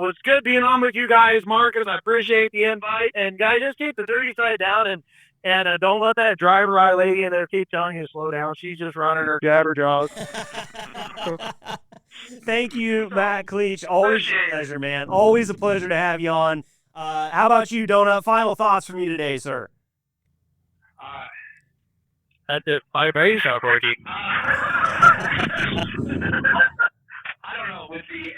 Speaker 6: was good being on with you guys, Marcus. I appreciate the invite. And guys, just keep the dirty side down and don't let that driver right lady in there keep telling you to slow down. She's just running her jabber jaws.
Speaker 1: Thank you, Matt Kliech. Always a pleasure, man. Always a pleasure to have you on. How about you, Donut? Final thoughts from you today, sir?
Speaker 6: That's it. My face not working.
Speaker 4: I don't know. With the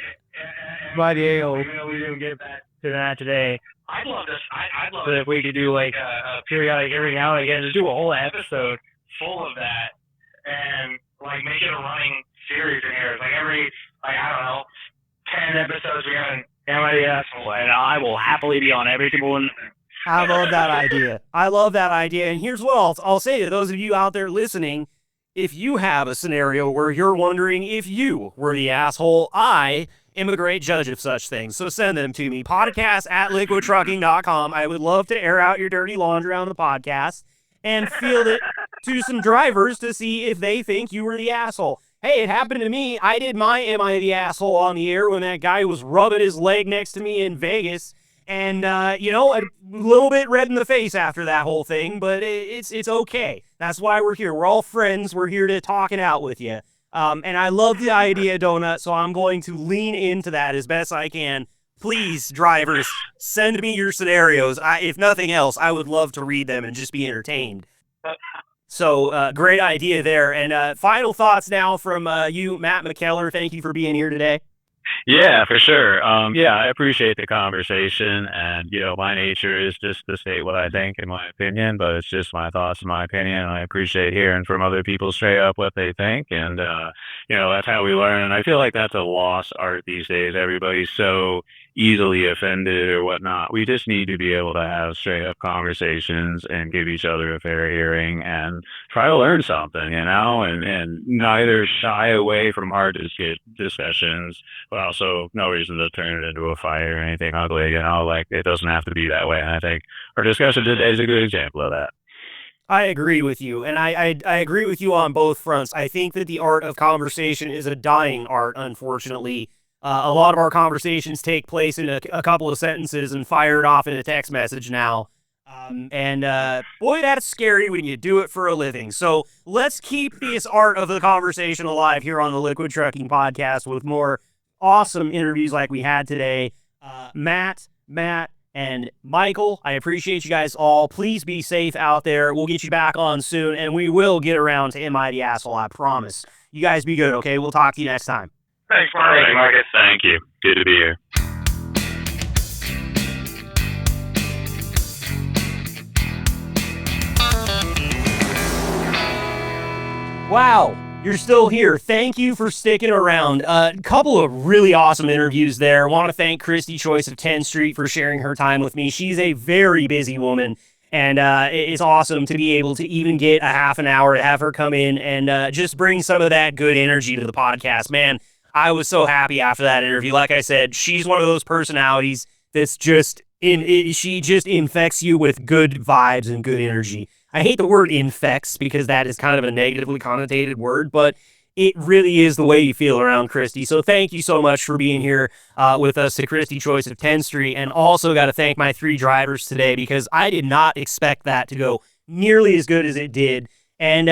Speaker 6: by Diego, we didn't get back to that today.
Speaker 4: I'd love
Speaker 6: So if we could do like a periodic every now and again, just do a whole episode
Speaker 4: full of that and like make it a running series in here. Like every I don't know, 10 episodes we haven't.
Speaker 6: And I will happily be on every single one.
Speaker 1: I love that idea. And here's what I'll say to those of you out there listening. If you have a scenario where you're wondering if you were the asshole, I am a great judge of such things. So send them to me. podcast@liquidtrucking.com. I would love to air out your dirty laundry on the podcast and field it to some drivers to see if they think you were the asshole. Hey, it happened to me. I did my Am I the Asshole on the air when that guy was rubbing his leg next to me in Vegas. And, a little bit red in the face after that whole thing, but it's okay. That's why we're here. We're all friends. We're here to talk it out with you. And I love the idea, Donut, so I'm going to lean into that as best I can. Please, drivers, send me your scenarios. If nothing else, I would love to read them and just be entertained. So, great idea there. And final thoughts now from you, Matt MacKellar. Thank you for being here today.
Speaker 5: Yeah, for sure. I appreciate the conversation, and my nature is just to state what I think, in my opinion, but it's just my thoughts and my opinion. I appreciate hearing from other people straight up what they think, and that's how we learn. And I feel like that's a lost art these days. Everybody's so easily offended or whatnot. We just need to be able to have straight up conversations and give each other a fair hearing and try to learn something, and neither shy away from hard discussions, but also no reason to turn it into a fight or anything ugly. Like it doesn't have to be that way. And I think our discussion today is a good example of that.
Speaker 1: I agree with you, and I agree with you on both fronts. I think that the art of conversation is a dying art, unfortunately. A lot of our conversations take place in a couple of sentences and fired off in a text message now. Boy, that's scary when you do it for a living. So let's keep this art of the conversation alive here on the Liquid Trucking Podcast with more awesome interviews like we had today. Matt, and Michael, I appreciate you guys all. Please be safe out there. We'll get you back on soon, and we will get around to Am I the Asshole, I promise. You guys be good, okay? We'll talk to you next time.
Speaker 4: Thanks, Marcus.
Speaker 5: Thank you. Good to be here.
Speaker 1: Wow, you're still here. Thank you for sticking around. A couple of really awesome interviews there. I want to thank Christy Choice of Tenstreet for sharing her time with me. She's a very busy woman, and it's awesome to be able to even get a half an hour to have her come in and just bring some of that good energy to the podcast. Man, I was so happy after that interview. Like I said, she's one of those personalities that's just She just infects you with good vibes and good energy. I hate the word infects because that is kind of a negatively connotated word, but it really is the way you feel around Christy. So thank you so much for being here with us to Christy Choice of Tenstreet. And also got to thank my 3 drivers today because I did not expect that to go nearly as good as it did. And,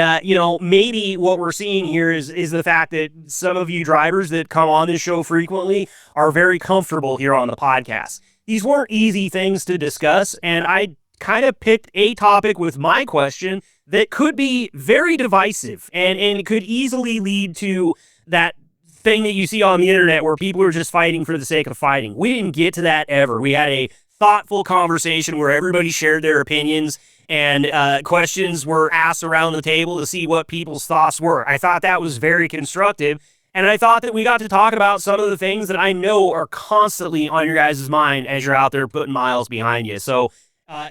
Speaker 1: maybe what we're seeing here is the fact that some of you drivers that come on this show frequently are very comfortable here on the podcast. These weren't easy things to discuss, and I kind of picked a topic with my question that could be very divisive, and it could easily lead to that thing that you see on the internet where people are just fighting for the sake of fighting. We didn't get to that ever. We had a thoughtful conversation where everybody shared their opinions, and questions were asked around the table to see what people's thoughts were. I thought that was very constructive, and I thought that we got to talk about some of the things that I know are constantly on your guys' mind as you're out there putting miles behind you. So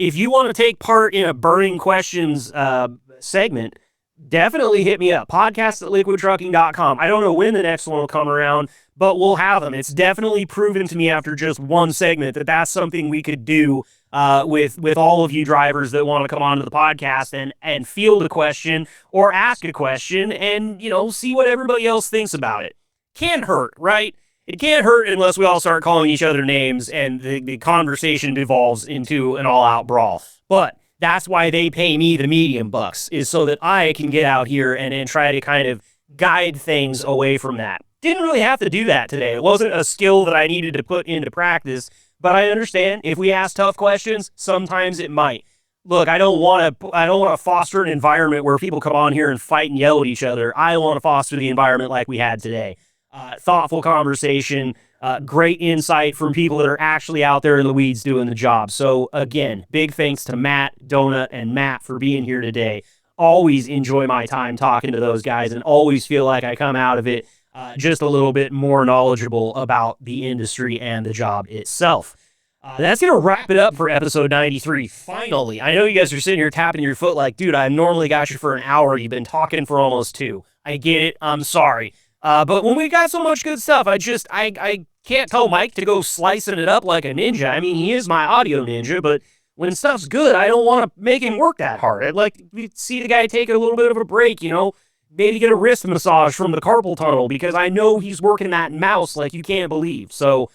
Speaker 1: if you want to take part in a burning questions segment, definitely hit me up. podcast@liquidtrucking.com. I don't know when the next one will come around, but we'll have them. It's definitely proven to me after just one segment that that's something we could do with all of you drivers that want to come onto the podcast and field a question or ask a question and, see what everybody else thinks about it. Can't hurt, right? It can't hurt unless we all start calling each other names and the conversation devolves into an all-out brawl. But that's why they pay me the medium bucks, is so that I can get out here and try to kind of guide things away from that. Didn't really have to do that today. It wasn't a skill that I needed to put into practice, but I understand if we ask tough questions, sometimes it might. Look, I don't want to foster an environment where people come on here and fight and yell at each other. I want to foster the environment like we had today. Thoughtful conversation, great insight from people that are actually out there in the weeds doing the job. So again, big thanks to Matt, Donut, and Matt for being here today. Always enjoy my time talking to those guys and always feel like I come out of it just a little bit more knowledgeable about the industry and the job itself. That's going to wrap it up for episode 93. Finally, I know you guys are sitting here tapping your foot like, dude, I normally got you for an hour. You've been talking for almost 2. I get it. I'm sorry. But when we got so much good stuff, I can't tell Mike to go slicing it up like a ninja. I mean, he is my audio ninja, but when stuff's good, I don't want to make him work that hard. I'd like to see the guy take a little bit of a break, maybe get a wrist massage from the carpal tunnel because I know he's working that mouse like you can't believe. So,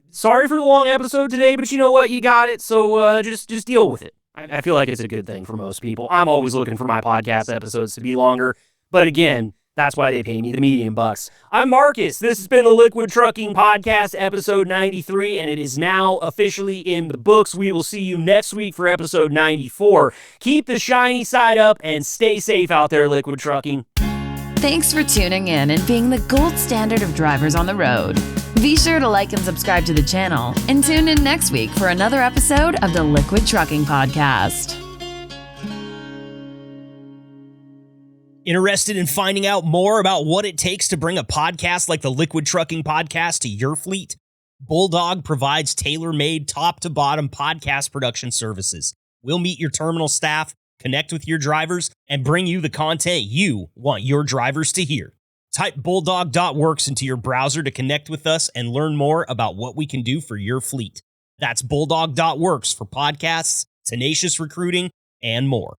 Speaker 1: sorry for the long episode today, but you know what? You got it. So, just deal with it. I feel like it's a good thing for most people. I'm always looking for my podcast episodes to be longer, but again, that's why they pay me the medium bucks. I'm Marcus. This has been the Liquid Trucking Podcast, episode 93, and it is now officially in the books. We will see you next week for episode 94. Keep the shiny side up and stay safe out there, Liquid Trucking.
Speaker 2: Thanks for tuning in and being the gold standard of drivers on the road. Be sure to like and subscribe to the channel and tune in next week for another episode of the Liquid Trucking Podcast.
Speaker 7: Interested in finding out more about what it takes to bring a podcast like the Liquid Trucking Podcast to your fleet? Bulldog provides tailor-made top-to-bottom podcast production services. We'll meet your terminal staff, connect with your drivers, and bring you the content you want your drivers to hear. Type bulldog.works into your browser to connect with us and learn more about what we can do for your fleet. That's bulldog.works for podcasts, tenacious recruiting, and more.